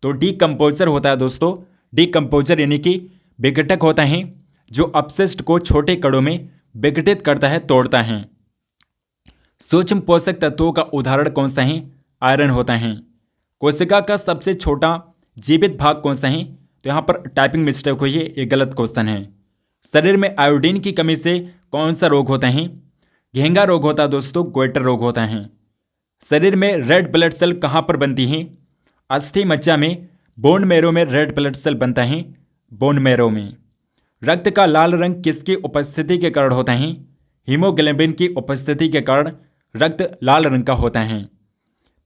Speaker 1: तो डीकम्पोजर होता है दोस्तों। डीकम्पोजर यानी कि विघटक होता है जो अपशिष्ट को छोटे कणों में विघटित करता है, तोड़ता है। सूक्ष्म पोषक तत्वों का उदाहरण कौन सा है? आयरन होता है। कोशिका का सबसे छोटा जीवित भाग कौन सा है? तो यहाँ पर टाइपिंग मिस्टेक हुई है, ये गलत क्वेश्चन है। शरीर में आयोडीन की कमी से कौन सा रोग होता है? घेंगा रोग होता है दोस्तों, गोइटर रोग होता है। शरीर में रेड ब्लड सेल कहाँ पर बनती हैं? अस्थि मज्जा में, बोन मैरो में रेड ब्लड सेल बनता है, बोन मैरो में। रक्त का लाल रंग किसकी उपस्थिति के कारण होता है? हीमोग्लोबिन की उपस्थिति के कारण रक्त लाल रंग का होता है।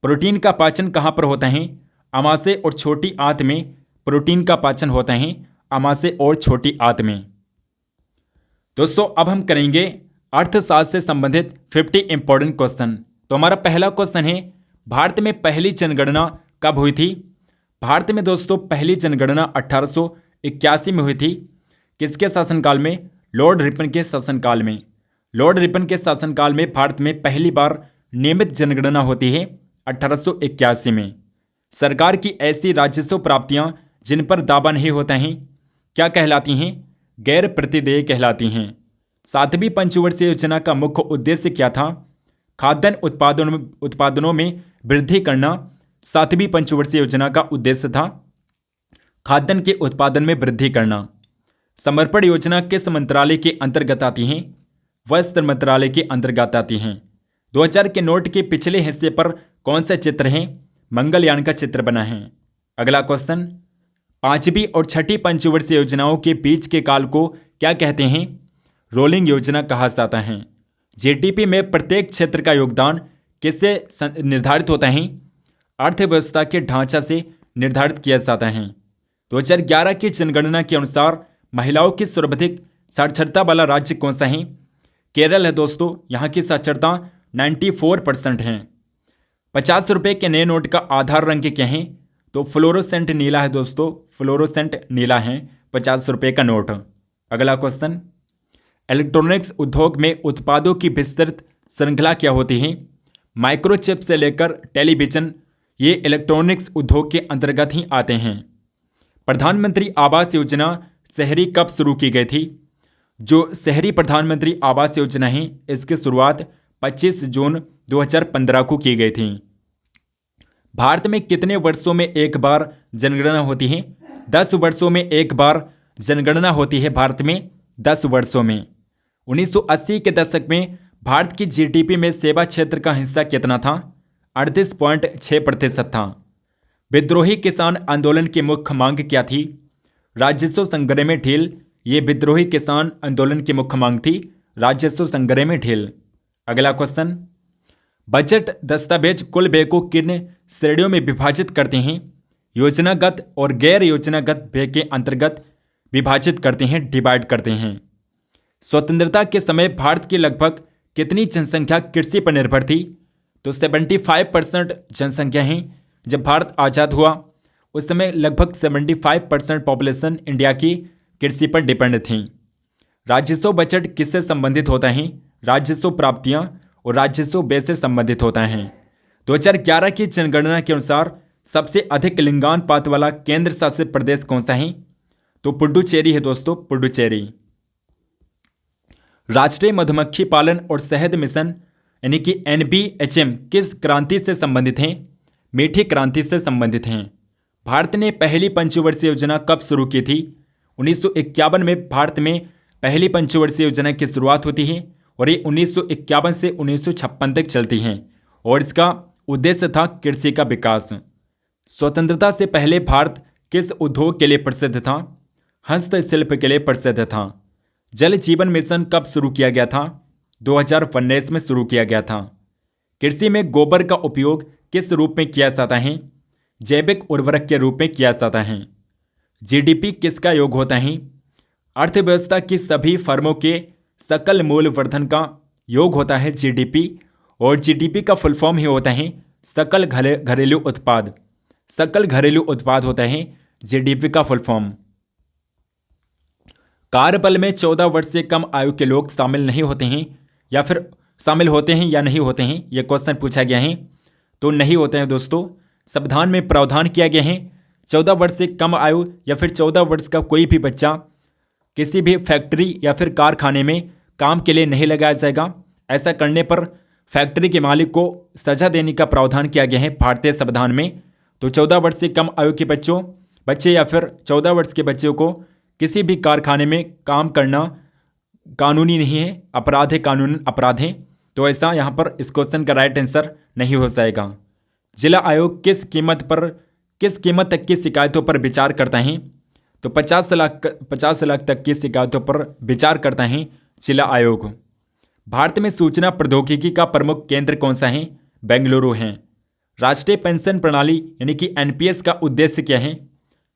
Speaker 1: प्रोटीन का पाचन कहाँ पर होता है? आमाशय और छोटी आंत में प्रोटीन का पाचन होता है, आमाशय और छोटी आंत में। दोस्तों अब हम करेंगे अर्थशास्त्र से संबंधित 50 इंपॉर्टेंट क्वेश्चन। तो हमारा पहला क्वेश्चन है, भारत में पहली जनगणना कब हुई थी? भारत में दोस्तों पहली जनगणना 1881 में हुई थी। किसके शासनकाल में? लॉर्ड रिपन के शासनकाल में। लॉर्ड रिपन के शासनकाल में भारत में पहली बार नियमित जनगणना होती है 1881 में। सरकार की ऐसी राजस्व प्राप्तियां जिन पर दावा नहीं होता है क्या कहलाती हैं? गैर प्रतिदेय कहलाती हैं। 7वीं पंचवर्षीय योजना का मुख्य उद्देश्य क्या था? खाद्यान्न उत्पादनों में वृद्धि करना 7वीं पंचवर्षीय योजना का उद्देश्य था, खाद्यान्न के उत्पादन में वृद्धि करना। समर्पण योजना किस मंत्रालय के अंतर्गत आती हैं? वस्त्र मंत्रालय के अंतर्गत आती हैं। 2000 के नोट के पिछले हिस्से पर कौन सा चित्र है? मंगलयान का चित्र बना है। अगला क्वेश्चन, 5वीं और 6ठी पंचवर्षीय योजनाओं के बीच के काल को क्या कहते हैं? रोलिंग योजना कहा जाता है। जीडीपी में प्रत्येक क्षेत्र का योगदान किससे निर्धारित होता है? अर्थव्यवस्था के ढांचा से निर्धारित किया जाता है। 2011 की जनगणना के अनुसार महिलाओं की सर्वाधिक साक्षरता वाला राज्य कौन सा है? केरल है दोस्तों। यहाँ की साक्षरता 94% है। 50 रुपये के नए नोट का आधार रंग क्या है? तो फ्लोरोसेंट नीला है दोस्तों, फ्लोरोसेंट नीला है 50 रुपये का नोट। अगला क्वेश्चन, इलेक्ट्रॉनिक्स उद्योग में उत्पादों की विस्तृत श्रृंखला क्या होती है? माइक्रोचिप से लेकर टेलीविजन, ये इलेक्ट्रॉनिक्स उद्योग के अंतर्गत ही आते हैं। प्रधानमंत्री आवास योजना शहरी कब शुरू की गई थी? जो शहरी प्रधानमंत्री आवास योजना है, इसकी शुरुआत 25 जून 2015 को की गई थी। भारत में कितने वर्षों में एक बार जनगणना होती है? 10 वर्षों में एक बार जनगणना होती है भारत में, 10 वर्षों में। 1980 के दशक में भारत की जीडीपी में सेवा क्षेत्र का हिस्सा कितना था? 38.6% था। विद्रोही किसान आंदोलन की मुख्य मांग क्या थी? राजस्व संग्रह में ढील, ये विद्रोही किसान आंदोलन की मुख्य मांग थी, राजस्व संग्रह में ढील। अगला क्वेश्चन, बजट दस्तावेज कुल व्यय को किन श्रेणियों में विभाजित करते हैं? योजनागत और गैर योजनागत व्यय के अंतर्गत विभाजित करते हैं, डिवाइड करते हैं। स्वतंत्रता के समय भारत की लगभग कितनी जनसंख्या कृषि पर निर्भर थी? तो 75% जनसंख्या है। जब भारत आज़ाद हुआ उस समय लगभग 75% पॉपुलेशन इंडिया की कृषि पर डिपेंड थी। राजस्व बजट किससे संबंधित होता है? राजस्व प्राप्तियां और राजस्व व्यय से संबंधित होता है। 2011 की जनगणना के अनुसार सबसे अधिक लिंगानुपात वाला केंद्र शासित प्रदेश कौन सा है? तो पुडुचेरी है दोस्तों, पुडुचेरी। राष्ट्रीय मधुमक्खी पालन और शहद मिशन यानी कि NBHM किस क्रांति से संबंधित हैं? मीठी क्रांति से संबंधित हैं। भारत ने पहली पंचवर्षीय योजना कब शुरू की थी? 1951 में भारत में पहली पंचवर्षीय योजना की शुरुआत होती है और ये 1951 से 1956 तक चलती हैं और इसका उद्देश्य था कृषि का विकास। स्वतंत्रता से पहले भारत किस उद्योग के लिए प्रसिद्ध था? हस्तशिल्प के लिए प्रसिद्ध था। जल जीवन मिशन कब शुरू किया गया था? 2019 में शुरू किया गया था। कृषि में गोबर का उपयोग किस रूप में किया जाता है? जैविक उर्वरक के रूप में किया जाता है। जीडीपी किसका योग होता है? अर्थव्यवस्था की सभी फर्मों के सकल मूल्य वर्धन का योग होता है जीडीपी, और जीडीपी का फुल फॉर्म ही होता है सकल घरेलू उत्पाद। सकल घरेलू उत्पाद होता है जीडीपी का फुल फॉर्म। कार्यबल में 14 वर्ष से कम आयु के लोग शामिल नहीं होते हैं या फिर शामिल होते हैं या नहीं होते हैं, यह क्वेश्चन पूछा गया है। तो नहीं होते हैं दोस्तों। संविधान में प्रावधान किया गया है 14 वर्ष से कम आयु या फिर 14 वर्ष का कोई भी बच्चा किसी भी फैक्ट्री या फिर कारखाने में काम के लिए नहीं लगाया जाएगा। ऐसा करने पर फैक्ट्री के मालिक को सजा देने का प्रावधान किया गया है भारतीय संविधान में। तो 14 वर्ष से कम आयु के बच्चे या फिर 14 वर्ष के बच्चों को किसी भी कारखाने में काम करना कानूनी नहीं है, अपराध है, कानूनन अपराध है। तो ऐसा यहाँ पर इस क्वेश्चन का राइट आंसर नहीं हो जाएगा। जिला आयोग किस कीमत तक की शिकायतों पर विचार करता है? तो 50 लाख तक की शिकायतों पर विचार करता है जिला आयोग। भारत में सूचना प्रौद्योगिकी का प्रमुख केंद्र कौन सा है? बेंगलुरु है। राष्ट्रीय पेंशन प्रणाली यानी कि NPS का उद्देश्य क्या है?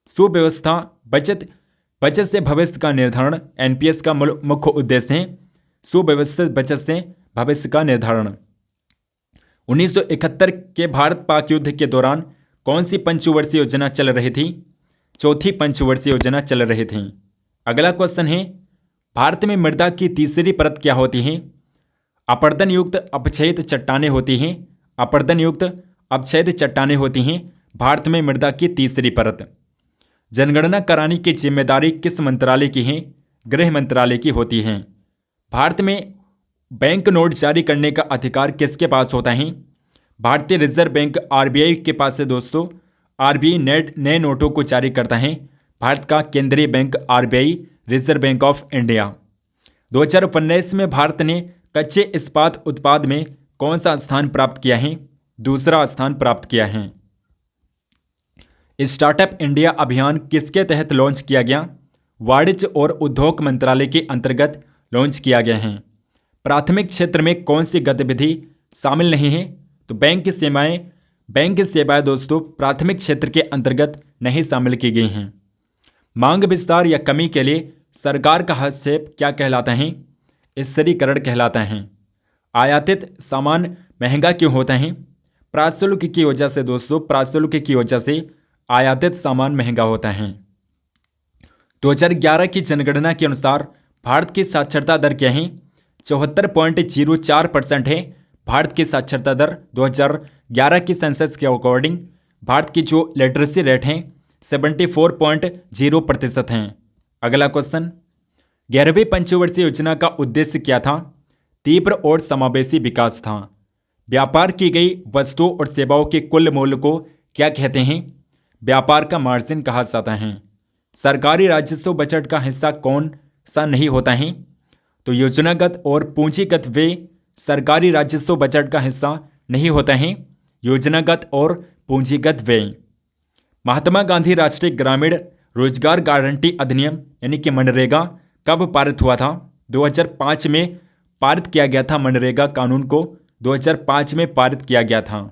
Speaker 1: सुव्यवस्था, बचत से भविष्य का निर्धारण। NPS का मुख्य उद्देश्य है सुव्यवस्थित बचत से भविष्य का निर्धारण। 1971 के भारत पाक युद्ध के दौरान कौन सी पंचवर्षीय योजना चल रही थी? चौथी पंचवर्षीय योजना चल रही थी। अगला क्वेश्चन है, भारत में मृदा की तीसरी परत क्या होती है? अपरदन युक्त अपक्षयित चट्टानें होती हैं। अपरदन युक्त अपक्षयित चट्टानें होती हैं भारत में मृदा की तीसरी परत। जनगणना कराने की जिम्मेदारी किस मंत्रालय की है? गृह मंत्रालय की होती है। भारत में बैंक नोट जारी करने का अधिकार किसके पास होता है? भारतीय रिजर्व बैंक RBI के पास है दोस्तों। RBI नए नोटों को जारी करता है। भारत का केंद्रीय bank RBI, reserve bank of India. 2019 में भारत ने कच्चे इस्पात उत्पाद में कौन सा स्थान प्राप्त किया है? दूसरा स्थान प्राप्त किया है। स्टार्टअप इंडिया अभियान किसके तहत लॉन्च किया गया? वाणिज्य और उद्योग मंत्रालय के अंतर्गत लॉन्च किया गया है। प्राथमिक क्षेत्र में कौन सी गतिविधि शामिल नहीं है? तो बैंक सेवाएं दोस्तों प्राथमिक क्षेत्र के अंतर्गत नहीं शामिल की गई हैं। मांग विस्तार या कमी के लिए सरकार का हस्तक्षेप क्या कहलाता है? स्थिरीकरण कहलाता है। आयातित सामान महंगा क्यों होता है? प्राशुल्क की वजह से दोस्तों, प्राशुल्क की वजह से आयातित सामान महंगा होता है। 2011 की जनगणना के अनुसार भारत की साक्षरता दर क्या है? 74.04% है भारत की साक्षरता दर 2011 की सेंसस के अकॉर्डिंग। भारत की जो लिटरेसी रेट है 74.0% हैं। अगला क्वेश्चन, 11वीं पंचवर्षीय योजना का उद्देश्य क्या था? तीव्र और समावेशी विकास था। व्यापार की गई वस्तुओं और सेवाओं के कुल मूल्य को क्या कहते हैं? व्यापार का मार्जिन कहा जाता है। सरकारी राजस्व बजट का हिस्सा कौन सा नहीं होता है? तो योजनागत और पूंजीगत व्यय सरकारी राजस्व बजट का हिस्सा नहीं होता है। योजनागत और पूंजीगत व्यय। महात्मा गांधी राष्ट्रीय ग्रामीण रोजगार गारंटी अधिनियम यानी कि मनरेगा कब पारित हुआ था? 2005 में पारित किया गया था। मनरेगा कानून को 2005 में पारित किया गया था।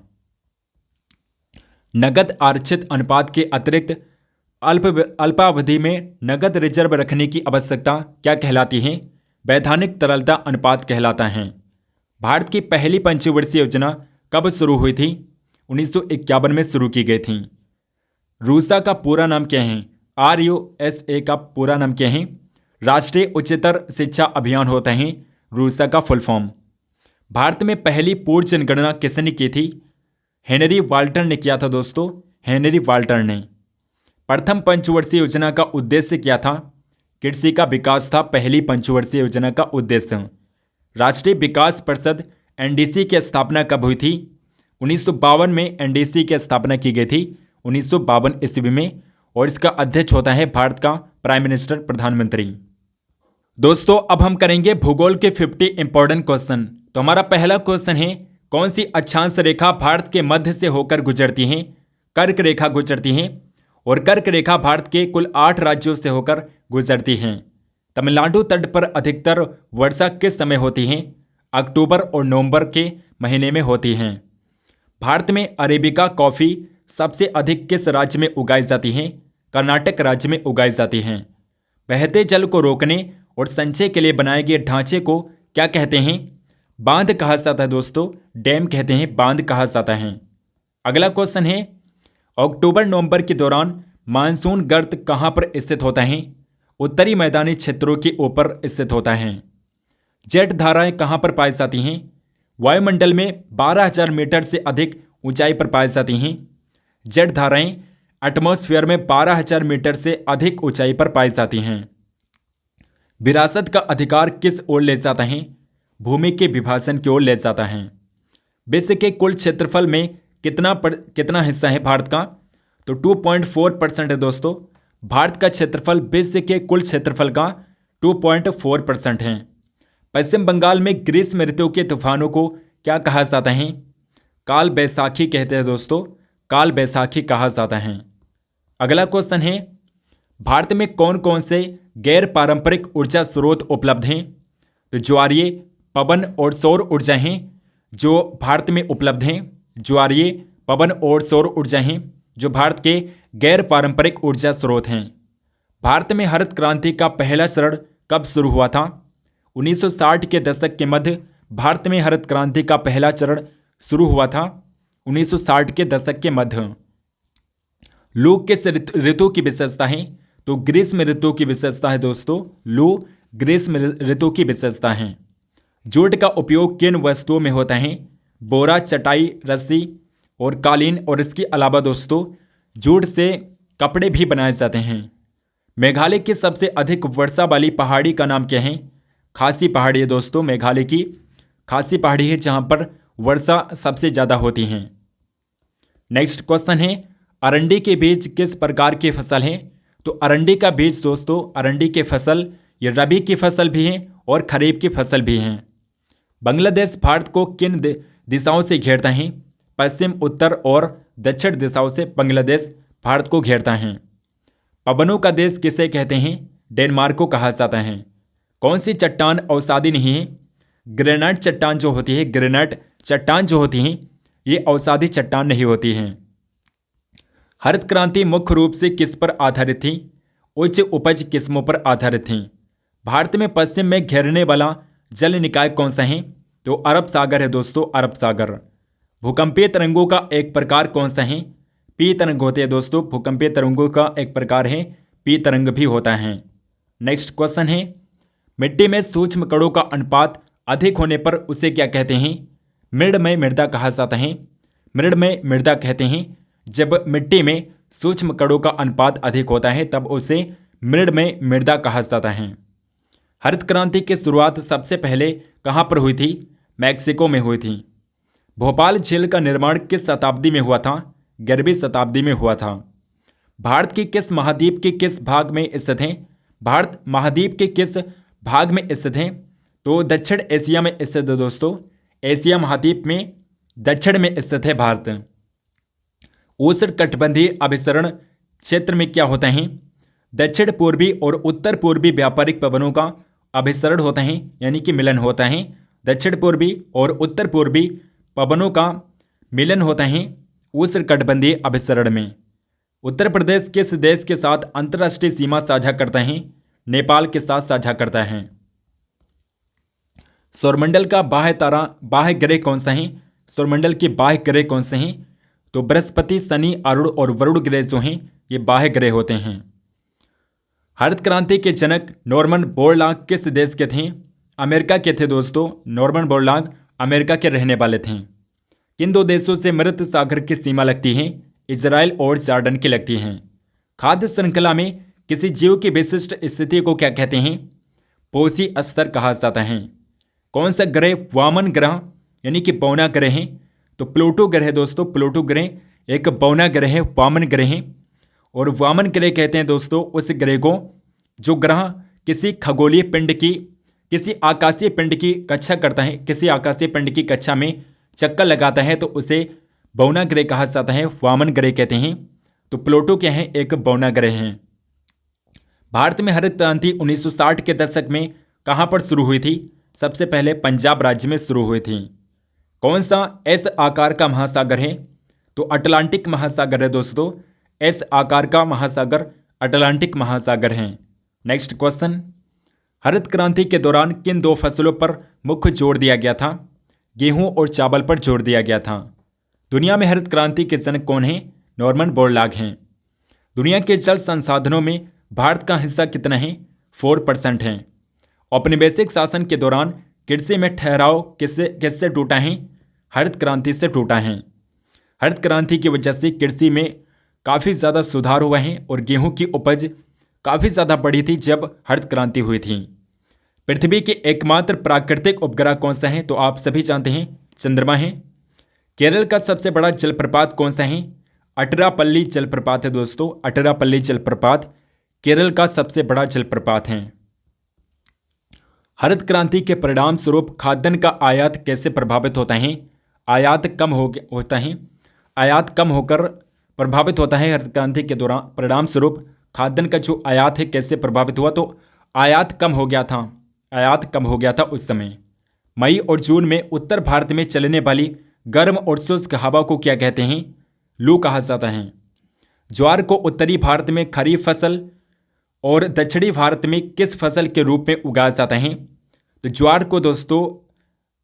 Speaker 1: नगद आरक्षित अनुपात के अतिरिक्त अल्पावधि में नगद रिजर्व रखने की आवश्यकता क्या कहलाती है? वैधानिक तरलता अनुपात कहलाता है। भारत की पहली पंचवर्षीय योजना कब शुरू हुई थी? 1951 में शुरू की गई थी। रूसा का पूरा नाम क्या है? RUSA का पूरा नाम क्या है? राष्ट्रीय उच्चतर शिक्षा अभियान होता है रूसा का फुल फॉर्म। भारत में पहली पूर्ण जनगणना किसने की थी? हेनरी वाल्टर ने किया था दोस्तों, हेनरी वाल्टर ने। प्रथम पंचवर्षीय योजना का उद्देश्य क्या था? कृषि का विकास था पहली पंचवर्षीय योजना का उद्देश्य। राष्ट्रीय विकास परिषद NDC की स्थापना कब हुई थी? 1952 में NDC की स्थापना की गई थी, 1952 ईस्वी में, और इसका अध्यक्ष होता है भारत का प्राइम मिनिस्टर, प्रधानमंत्री। दोस्तों अब हम करेंगे भूगोल के 50 इंपॉर्टेंट क्वेश्चन। तो हमारा पहला क्वेश्चन है, कौन सी अक्षांश रेखा भारत के मध्य से होकर गुजरती है? कर्क रेखा गुजरती है, और कर्क रेखा भारत के कुल 8 राज्यों से होकर गुजरती है। तमिलनाडु तट पर अधिकतर वर्षा किस समय होती है? अक्टूबर और नवंबर के महीने में होती है। भारत में अरेबिका कॉफ़ी सबसे अधिक किस राज्य में उगाई जाती है? कर्नाटक राज्य में उगाई जाती है। बहते जल को रोकने और संचय के लिए बनाए गए ढांचे को क्या कहते हैं? बांध कहा जाता है दोस्तों, डैम कहते हैं, बांध कहा जाता है। अगला क्वेश्चन है, अक्टूबर नवंबर के दौरान मानसून गर्त कहाँ पर स्थित होता है? उत्तरी मैदानी क्षेत्रों के ऊपर स्थित होता है। जेट धाराएं कहाँ पर पाई जाती हैं? वायुमंडल में 12,000 मीटर से अधिक ऊंचाई पर पाई जाती हैं। जेट धाराएं एटमॉस्फेयर में 12,000 मीटर से अधिक ऊंचाई पर पाई जाती हैं। विरासत का अधिकार किस ओर ले जाता है? भूमि के विभाजन की ओर ले जाता है। विश्व के कुल क्षेत्रफल में कितना हिस्सा है भारत का? तो 2.4% है दोस्तों। भारत का क्षेत्रफल विश्व के कुल क्षेत्रफल का 2.4% है। पश्चिम बंगाल में ग्रीष्म ऋतु के तूफानों को क्या कहा जाता है? काल बैसाखी कहते हैं दोस्तों, काल बैसाखी कहा जाता है। अगला क्वेश्चन है, भारत में कौन कौन से गैर पारंपरिक ऊर्जा स्रोत उपलब्ध हैं? तो ज्वारीय, पवन और सौर ऊर्जा हैं जो भारत में उपलब्ध हैं। ज्वारीय, पवन और सौर ऊर्जा हैं जो भारत के गैर पारंपरिक ऊर्जा स्रोत हैं। भारत में हरित क्रांति का पहला चरण कब शुरू हुआ था? 1960 के दशक के मध्य भारत में हरित क्रांति का पहला चरण शुरू हुआ था, 1960 के दशक के मध्य। लू किस ऋतु की विशेषता है? तो ग्रीष्म ऋतु की विशेषता है दोस्तों, लू ग्रीष्म ऋतु की विशेषता है। जूट का उपयोग किन वस्तुओं में होता है? बोरा, चटाई, रस्सी और कालीन, और इसके अलावा दोस्तों जूट से कपड़े भी बनाए जाते हैं। मेघालय की सबसे अधिक वर्षा वाली पहाड़ी का नाम क्या है? खासी पहाड़ी है दोस्तों, मेघालय की खासी पहाड़ी है जहां पर वर्षा सबसे ज़्यादा होती है। नेक्स्ट क्वेश्चन है, अरंडी के बीज किस प्रकार की फसल है? तो अरंडी का बीज दोस्तों, अरंडी की फसल ये रबी की फसल भी है और खरीफ की फसल भी है। बांग्लादेश भारत को किन दिशाओं से घेरता है? पश्चिम, उत्तर और दक्षिण दिशाओं से बांग्लादेश भारत को घेरता है। पवनों का देश किसे कहते हैं? डेनमार्क को कहा जाता है। कौन सी चट्टान अवसादी नहीं है? ग्रेनाइट चट्टान जो होती है, ग्रेनाइट चट्टान जो होती हैं ये अवसादी चट्टान नहीं होती हैं। हरित क्रांति मुख्य रूप से किस पर आधारित थी? उच्च उपज किस्मों पर आधारित थी। भारत में पश्चिम में घेरने वाला जल निकाय कौन सा है? तो अरब सागर है दोस्तों, अरब सागर। भूकंपीय तरंगों का एक प्रकार कौन सा है? पी तरंग होते हैं दोस्तों, भूकंपीय तरंगों का एक प्रकार है पी तरंग भी होता है। नेक्स्ट क्वेश्चन है, मिट्टी में सूक्ष्म कणों का अनुपात अधिक होने पर उसे क्या कहते हैं? मृणमय मृदा कहा जाता है। मृणमय मृदा कहते हैं जब मिट्टी में सूक्ष्म कणों का अनुपात अधिक होता है तब उसे मृणमय मृदा कहा जाता है। हरित क्रांति की शुरुआत सबसे पहले कहाँ पर हुई थी? मैक्सिको में हुई थी। भोपाल झील का निर्माण किस शताब्दी में हुआ था? 11वीं शताब्दी में हुआ था। भारत की किस महाद्वीप के किस भाग में स्थित है? भारत महाद्वीप के किस भाग में स्थित है? तो दक्षिण एशिया में स्थित है दोस्तों। एशिया महाद्वीप में दक्षिण में स्थित है भारत। उष्णकटिबंधीय अभिसरण क्षेत्र में क्या होता है? दक्षिण पूर्वी और उत्तर पूर्वी व्यापारिक पवनों का अभिसरण होता है, यानी कि मिलन होता है। दक्षिण पूर्वी और उत्तर पूर्वी पवनों का मिलन होता है उष्णकटिबंधीय अभिसरण में। उत्तर प्रदेश किस देश के साथ अंतर्राष्ट्रीय सीमा साझा करता है? नेपाल के साथ साझा करता है। सौरमंडल का बाह्य ग्रह कौन सा है? सौरमंडल के बाह्य ग्रह कौन से हैं? तो बृहस्पति, शनि, अरुण और वरुण ग्रह जो हैं ये बाह्य ग्रह होते हैं। हरित क्रांति के जनक नॉर्मन बोरलॉग किस देश के थे? अमेरिका के थे दोस्तों। नॉर्मन बोरलॉग अमेरिका के रहने वाले थे। किन दो देशों से मृत सागर की सीमा लगती है? इजराइल और जॉर्डन की लगती हैं। खाद्य श्रृंखला में किसी जीव की विशिष्ट स्थिति को क्या कहते हैं? पोषी स्तर कहा जाता है। कौन सा ग्रह वामन ग्रह यानी कि बौना ग्रह है? तो प्लूटो ग्रह दोस्तों। प्लूटो ग्रह एक बौना ग्रह है, वामन ग्रह है। और वामन ग्रह कहते हैं दोस्तों उस ग्रह को जो ग्रह किसी खगोलीय पिंड की, किसी आकाशीय पिंड की कक्षा करता है, किसी आकाशीय पिंड की कक्षा में चक्कर लगाता है तो उसे बौना ग्रह कहा जाता है, वामन ग्रह कहते हैं। तो प्लूटो क्या है? एक बौना ग्रह है। भारत में हरित क्रांति 1960 के दशक में कहाँ पर शुरू हुई थी? सबसे पहले पंजाब राज्य में शुरू हुई थी। कौन सा एस आकार का महासागर है? तो अटलांटिक महासागर है दोस्तों। एस आकार का महासागर अटलांटिक महासागर है। नेक्स्ट क्वेश्चन, हरित क्रांति के दौरान किन दो फसलों पर मुख्य जोर दिया गया था? गेहूं और चावल पर जोर दिया गया था। दुनिया में हरित क्रांति के जनक कौन है? नॉर्मन बोरलॉग हैं। दुनिया के जल संसाधनों में भारत का हिस्सा कितना है? 4% है। औपनिवेशिक शासन के दौरान कृषि में ठहराव किससे टूटा है? हरित क्रांति से टूटा है। हरित क्रांति की वजह से कृषि में काफ़ी ज़्यादा सुधार हुआ है और गेहूं की उपज काफ़ी ज़्यादा बढ़ी थी जब हरित क्रांति हुई थी। पृथ्वी के एकमात्र प्राकृतिक उपग्रह कौन सा है? तो आप सभी जानते हैं चंद्रमा है। केरल का सबसे बड़ा जलप्रपात कौन सा है? अटरापल्ली जलप्रपात है दोस्तों। अटरापल्ली जलप्रपात केरल का सबसे बड़ा जलप्रपात है। हरित क्रांति के परिणाम स्वरूप खाद्यान्न का आयात कैसे प्रभावित होता है? आयात कम होता है। आयात कम होकर प्रभावित होता है। हरित क्रांति के दौरान परिणाम स्वरूप खाद्यान्न का जो आयात है कैसे प्रभावित हुआ? तो आयात कम हो गया था। आयात कम हो गया था उस समय। मई और जून में उत्तर भारत में चलने वाली गर्म और शुष्क हवा को क्या कहते हैं? लू कहा जाता है। ज्वार को उत्तरी भारत में खरीफ फसल और दक्षिणी भारत में किस फसल के रूप में उगाया जाता है? तो ज्वार को दोस्तों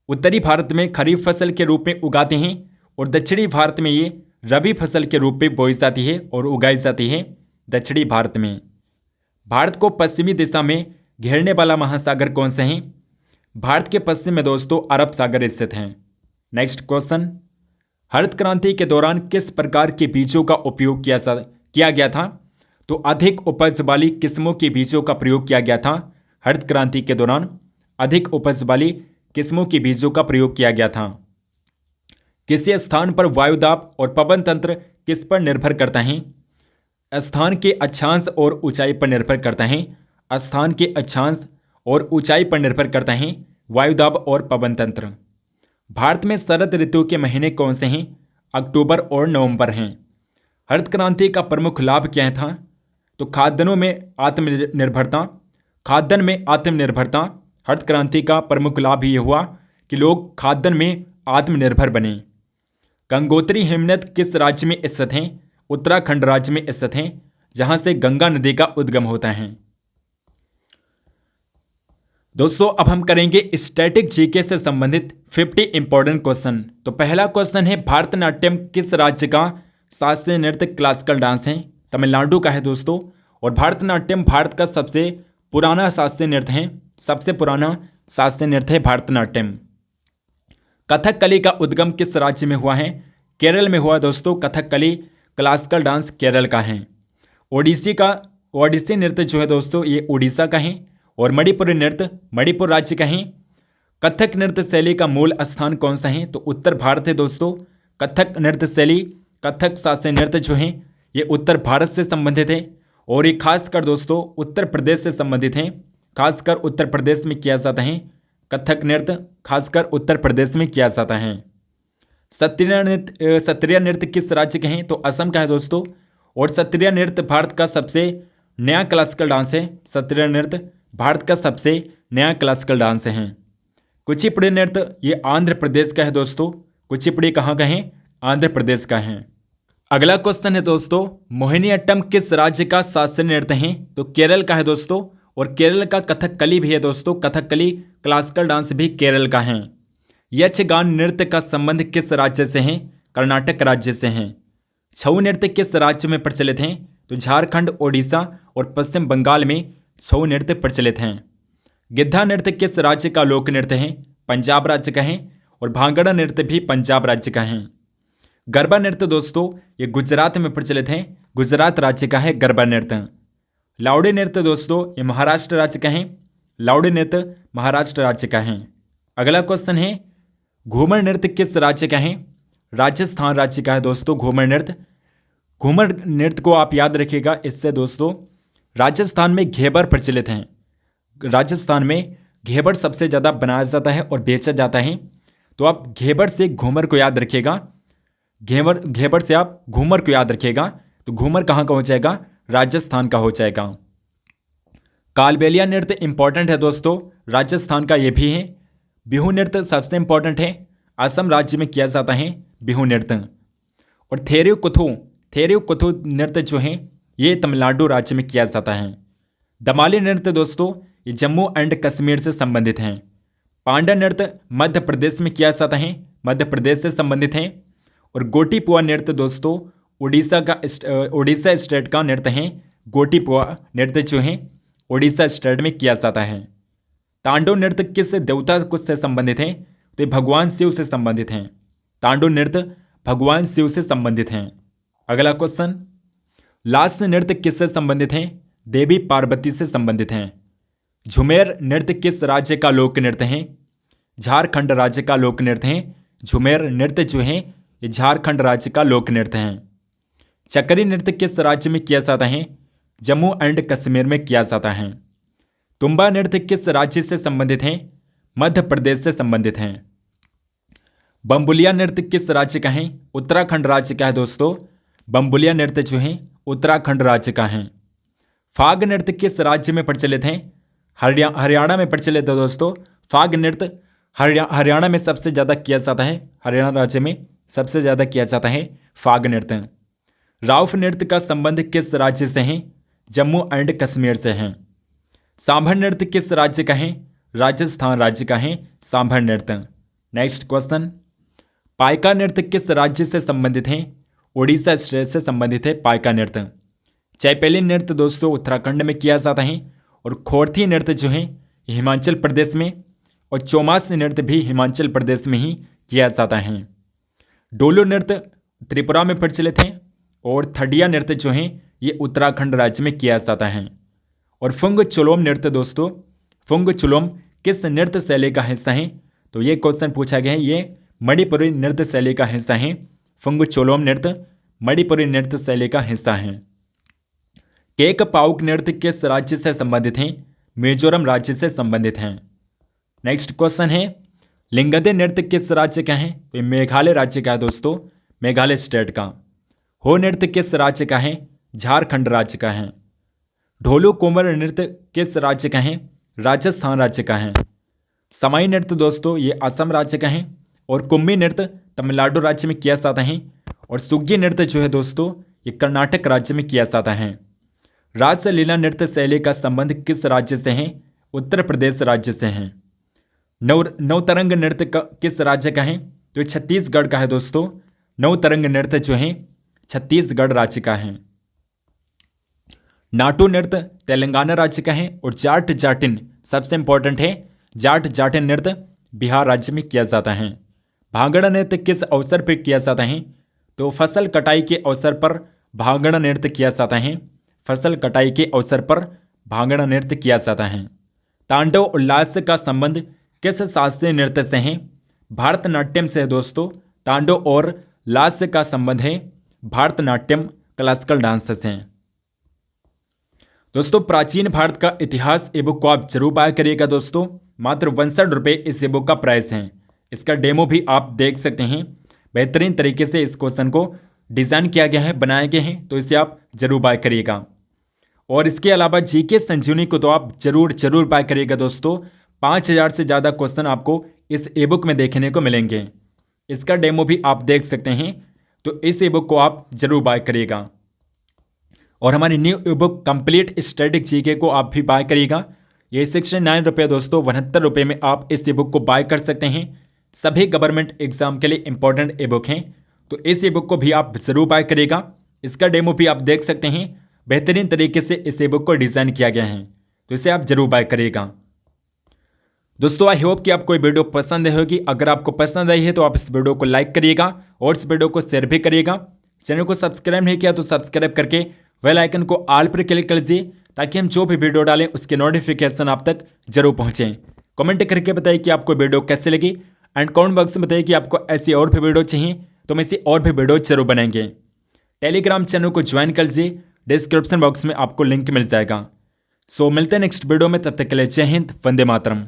Speaker 1: उत्तरी भारत में खरीफ फसल के रूप में उगाते हैं और दक्षिणी भारत में ये रबी फसल के रूप में बोई जाती है और उगाई जाती है दक्षिणी भारत में। भारत को पश्चिमी दिशा में घेरने वाला महासागर कौन सा है? भारत के पश्चिम में दोस्तों अरब सागर स्थित है। नेक्स्ट क्वेश्चन, हरित क्रांति के दौरान किस प्रकार के बीजों का उपयोग किया गया था? तो अधिक उपज वाली किस्मों के बीजों का प्रयोग किया गया था। हरित क्रांति के दौरान अधिक उपज वाली किस्मों के बीजों का प्रयोग किया गया था। किसी स्थान पर वायुदाब और पवन तंत्र किस पर निर्भर करता है? स्थान के अक्षांश और ऊंचाई पर निर्भर करता है। स्थान के अक्षांश और ऊंचाई पर निर्भर करता है वायुदाब और पवन तंत्र। भारत में शरद ऋतु के महीने कौन से हैं? अक्टूबर और नवंबर हैं। हरित क्रांति का प्रमुख लाभ क्या था? तो खाद्यान्नों में आत्मनिर्भरता। खाद्यान्न में आत्मनिर्भरता। हरित क्रांति का प्रमुख लाभ ये हुआ कि लोग खाद्यान्न में आत्मनिर्भर बने। गंगोत्री हिमनद किस राज्य में स्थित हैं? उत्तराखंड राज्य में स्थित हैं, जहां से गंगा नदी का उद्गम होता है। दोस्तों अब हम करेंगे स्टैटिक जीके से संबंधित 50 इंपॉर्टेंट क्वेश्चन। तो पहला क्वेश्चन है, भारतनाट्यम किस राज्य का शास्त्रीय नृत्य क्लासिकल डांस है? तमिलनाडु का है दोस्तों। और भारतनाट्यम भारत का सबसे पुराना शास्त्रीय नृत्य है, सबसे पुराना शास्त्रीय नृत्य है भारतनाट्यम। कथकली का उद्गम किस राज्य में हुआ है? केरल में हुआ दोस्तों। कथकली क्लासिकल डांस केरल का है। ओडिसी नृत्य जो है दोस्तों ये उड़ीसा का है। और मणिपुरी नृत्य मणिपुर राज्य का है। कथक नृत्य शैली का मूल स्थान कौन सा है? तो उत्तर भारत है दोस्तों। कथक नृत्य शैली, कथक शास्त्रीय नृत्य जो है ये उत्तर भारत से संबंधित है और ये खासकर दोस्तों उत्तर प्रदेश से संबंधित है। खासकर उत्तर प्रदेश में किया जाता है कथक नृत्य, खासकर उत्तर प्रदेश में किया जाता है। सत्रिया नृत्य किस राज्य के हैं? तो असम का है दोस्तों। और सत्रिया नृत्य भारत का सबसे नया क्लासिकल डांस है। सत्रिया नृत्य भारत का सबसे नया क्लासिकल डांस है। कुचिपुड़ी नृत्य ये आंध्र प्रदेश का है दोस्तों। कुचिपुड़ी कहाँ का है? आंध्र प्रदेश का है। अगला क्वेश्चन है दोस्तों, मोहिनीअट्टम किस राज्य का शास्त्रीय नृत्य है? तो केरल का है दोस्तों। और केरल का कथकली भी है दोस्तों। कथकली क्लासिकल डांस भी केरल का है। यक्षगान नृत्य का संबंध किस राज्य से है? कर्नाटक राज्य से है। छऊ नृत्य किस राज्य में प्रचलित हैं? तो झारखंड, ओडिशा और पश्चिम बंगाल में छऊ नृत्य प्रचलित हैं। गिद्धा नृत्य किस राज्य का लोक नृत्य है? पंजाब राज्य का है। और भांगड़ा नृत्य भी पंजाब राज्य का है। गरबा नृत्य दोस्तों ये गुजरात में प्रचलित है। गुजरात राज्य का है गरबा नृत्य। लावड़ी नृत्य दोस्तों ये महाराष्ट्र राज्य का है। लावड़ी नृत्य महाराष्ट्र राज्य का है। अगला क्वेश्चन है, घूमर नृत्य किस राज्य का है? राजस्थान राज्य का है दोस्तों घूमर नृत्य। घूमर नृत्य को आप याद रखिएगा, इससे दोस्तों राजस्थान में घेबर प्रचलित हैं। राजस्थान में घेबर सबसे ज़्यादा बनाया जाता है और बेचा जाता है। तो आप घेबर से घूमर को याद रखिएगा। घेबर से आप घूमर को याद रखिएगा। तो घूमर कहाँ का हो जाएगा? राजस्थान का हो जाएगा। कालबेलिया नृत्य इंपॉर्टेंट है दोस्तों, राजस्थान का ये भी है। बिहू नृत्य सबसे इंपॉर्टेंट है, असम राज्य में किया जाता है बिहू नृत्य। और थेरियो कुथु नृत्य जो है ये तमिलनाडु राज्य में किया जाता है। दमाली नृत्य दोस्तों ये जम्मू एंड कश्मीर से संबंधित हैं। पांडा नृत्य मध्य प्रदेश में किया जाता है, मध्य प्रदेश से संबंधित हैं। और गोटीपुआ नृत्य दोस्तों उड़ीसा स्टेट का नृत्य है। गोटीपुआ नृत्य जो है उड़ीसा स्टेट में किया जाता है। तांडव नृत्य किस देवता कुछ से संबंधित है? तो भगवान शिव से संबंधित हैं। तांडव नृत्य भगवान शिव से संबंधित हैं। अगला क्वेश्चन, लास्य नृत्य किससे संबंधित हैं? देवी पार्वती से संबंधित हैं। झुमेर नृत्य किस राज्य का लोक नृत्य है? झारखंड राज्य का लोक नृत्य है। झुमेर नृत्य जो है ये झारखंड राज्य का लोक नृत्य है। चक्री नृत्य किस राज्य में किया जाता है? जम्मू एंड कश्मीर में किया जाता है। तुम्बा नृत्य किस राज्य से संबंधित है? मध्य प्रदेश से संबंधित हैं। बम्बुलिया नृत्य किस राज्य का है? उत्तराखंड राज्य का है दोस्तों। बम्बुलिया नृत्य जो है उत्तराखंड राज्य का है। फाग नृत्य किस राज्य में प्रचलित है? हरियाणा में प्रचलित है दोस्तों। फाग नृत्य हरियाणा में सबसे ज़्यादा किया जाता है। हरियाणा राज्य में सबसे ज़्यादा किया जाता है फाग नृत्य। राउफ नृत्य का संबंध किस राज्य से है? जम्मू एंड कश्मीर से है। सांभर नृत्य किस राज्य का है? राजस्थान राज्य का है सांभर नृत्य। नेक्स्ट क्वेश्चन, पाइका नृत्य किस राज्य से संबंधित है? उड़ीसा स्टेट से संबंधित है पाइका नृत्य। चैपेली नृत्य दोस्तों उत्तराखंड में किया जाता है। और खोरथी नृत्य जो है हिमाचल प्रदेश में। और चौमास नृत्य भी हिमाचल प्रदेश में ही किया जाता है। डोलो नृत्य त्रिपुरा में प्रचलित है। और थडिया नृत्य जो है ये उत्तराखंड राज्य में किया जाता है। और फुंग चुलोम नृत्य दोस्तों, फुंग चुलोम किस नृत्य शैली का हिस्सा है? तो ये क्वेश्चन पूछा गया है, ये मणिपुरी नृत्य शैली का हिस्सा है। फुंग चुलोम नृत्य मणिपुरी नृत्य शैली का हिस्सा है। केक पाउक नृत्य किस राज्य से संबंधित हैं? मिजोरम राज्य से संबंधित हैं। नेक्स्ट क्वेश्चन है, लिंगदे नृत्य किस राज्य का है? तो ये मेघालय राज्य का है दोस्तों, मेघालय स्टेट का। हो नृत्य किस राज्य का है? झारखंड राज्य का है। ढोलू कुंवर नृत्य किस राज्य का है? राजस्थान राज्य का है। समाई नृत्य दोस्तों ये असम राज्य का है। और कुम्भी नृत्य तमिलनाडु राज्य में किया जाता है। और सुग्गी नृत्य जो है दोस्तों ये कर्नाटक राज्य में किया जाता है। रासलीला नृत्य शैली का संबंध किस राज्य से है? उत्तर प्रदेश राज्य से है। नवतरंग नृत्य किस राज्य का है? तो छत्तीसगढ़ का है दोस्तों। नवतरंग नृत्य जो है छत्तीसगढ़ राज्य का है। नाटू नृत्य तेलंगाना राज्य का है और जाट जाटिन सबसे इंपॉर्टेंट है, जाट जाटिन नृत्य बिहार राज्य में किया जाता है। भांगड़ा नृत्य किस अवसर पर किया जाता है? तो फसल कटाई के अवसर पर भांगड़ा नृत्य किया जाता है। फसल कटाई के अवसर पर भांगड़ा नृत्य किया जाता है। तांडव उल्लास का संबंध किस शास्त्रीय नृत्य से है? भारतनाट्यम से है दोस्तों। तांडव और लास्य का संबंध है भारतनाट्यम क्लासिकल डांस से है। दोस्तों प्राचीन भारत का इतिहास ई बुक को आप जरूर बाय करिएगा दोस्तों। मात्र 62 रुपये इस ई बुक का प्राइस है। इसका डेमो भी आप देख सकते हैं। बेहतरीन तरीके से इस क्वेश्चन को डिज़ाइन किया गया है, बनाए गए हैं, तो इसे आप जरूर बाय करिएगा। और इसके अलावा जीके संजीवनी को तो आप जरूर बाय करिएगा दोस्तों। 5000 से ज़्यादा क्वेश्चन आपको इस ई बुक में देखने को मिलेंगे। इसका डेमो भी आप देख सकते हैं, तो इस ई बुक को आप जरूर बाय करिएगा। और हमारी न्यू ई बुक कंप्लीट स्टैटिक जीके को आप भी बाय करिएगा। ये 69 रुपये दोस्तों, 72 रुपये में आप इस ई बुक को बाय कर सकते हैं। सभी गवर्नमेंट एग्जाम के लिए इंपॉर्टेंट ई बुक हैं, तो इस ई बुक को भी आप जरूर बाय करिएगा। इसका डेमो भी आप देख सकते हैं। बेहतरीन तरीके से इस ई बुक को डिज़ाइन किया गया है, तो इसे आप जरूर बाय करिएगा। दोस्तों आई होप कि आपको ये वीडियो पसंद आई होगी। अगर आपको पसंद आई है तो आप इस वीडियो को लाइक करिएगा और इस वीडियो को शेयर भी करिएगा। चैनल को सब्सक्राइब नहीं किया तो सब्सक्राइब करके बेल आइकन को ऑल पर क्लिक कर लीजिए, ताकि हम जो भी वीडियो डालें उसके नोटिफिकेशन आप तक जरूर पहुंचें। कमेंट करके बताइए कि आपको वीडियो कैसे लगी, एंड कमेंट बॉक्स में बताइए कि आपको ऐसी और भी वीडियो चाहिए, तो हम ऐसी और भी वीडियो जरूर बनाएंगे। टेलीग्राम चैनल को ज्वाइन कर लीजिए, डिस्क्रिप्शन बॉक्स में आपको लिंक मिल जाएगा। सो मिलते हैं नेक्स्ट वीडियो में, तब तक के लिए जय हिंद, वंदे मातरम।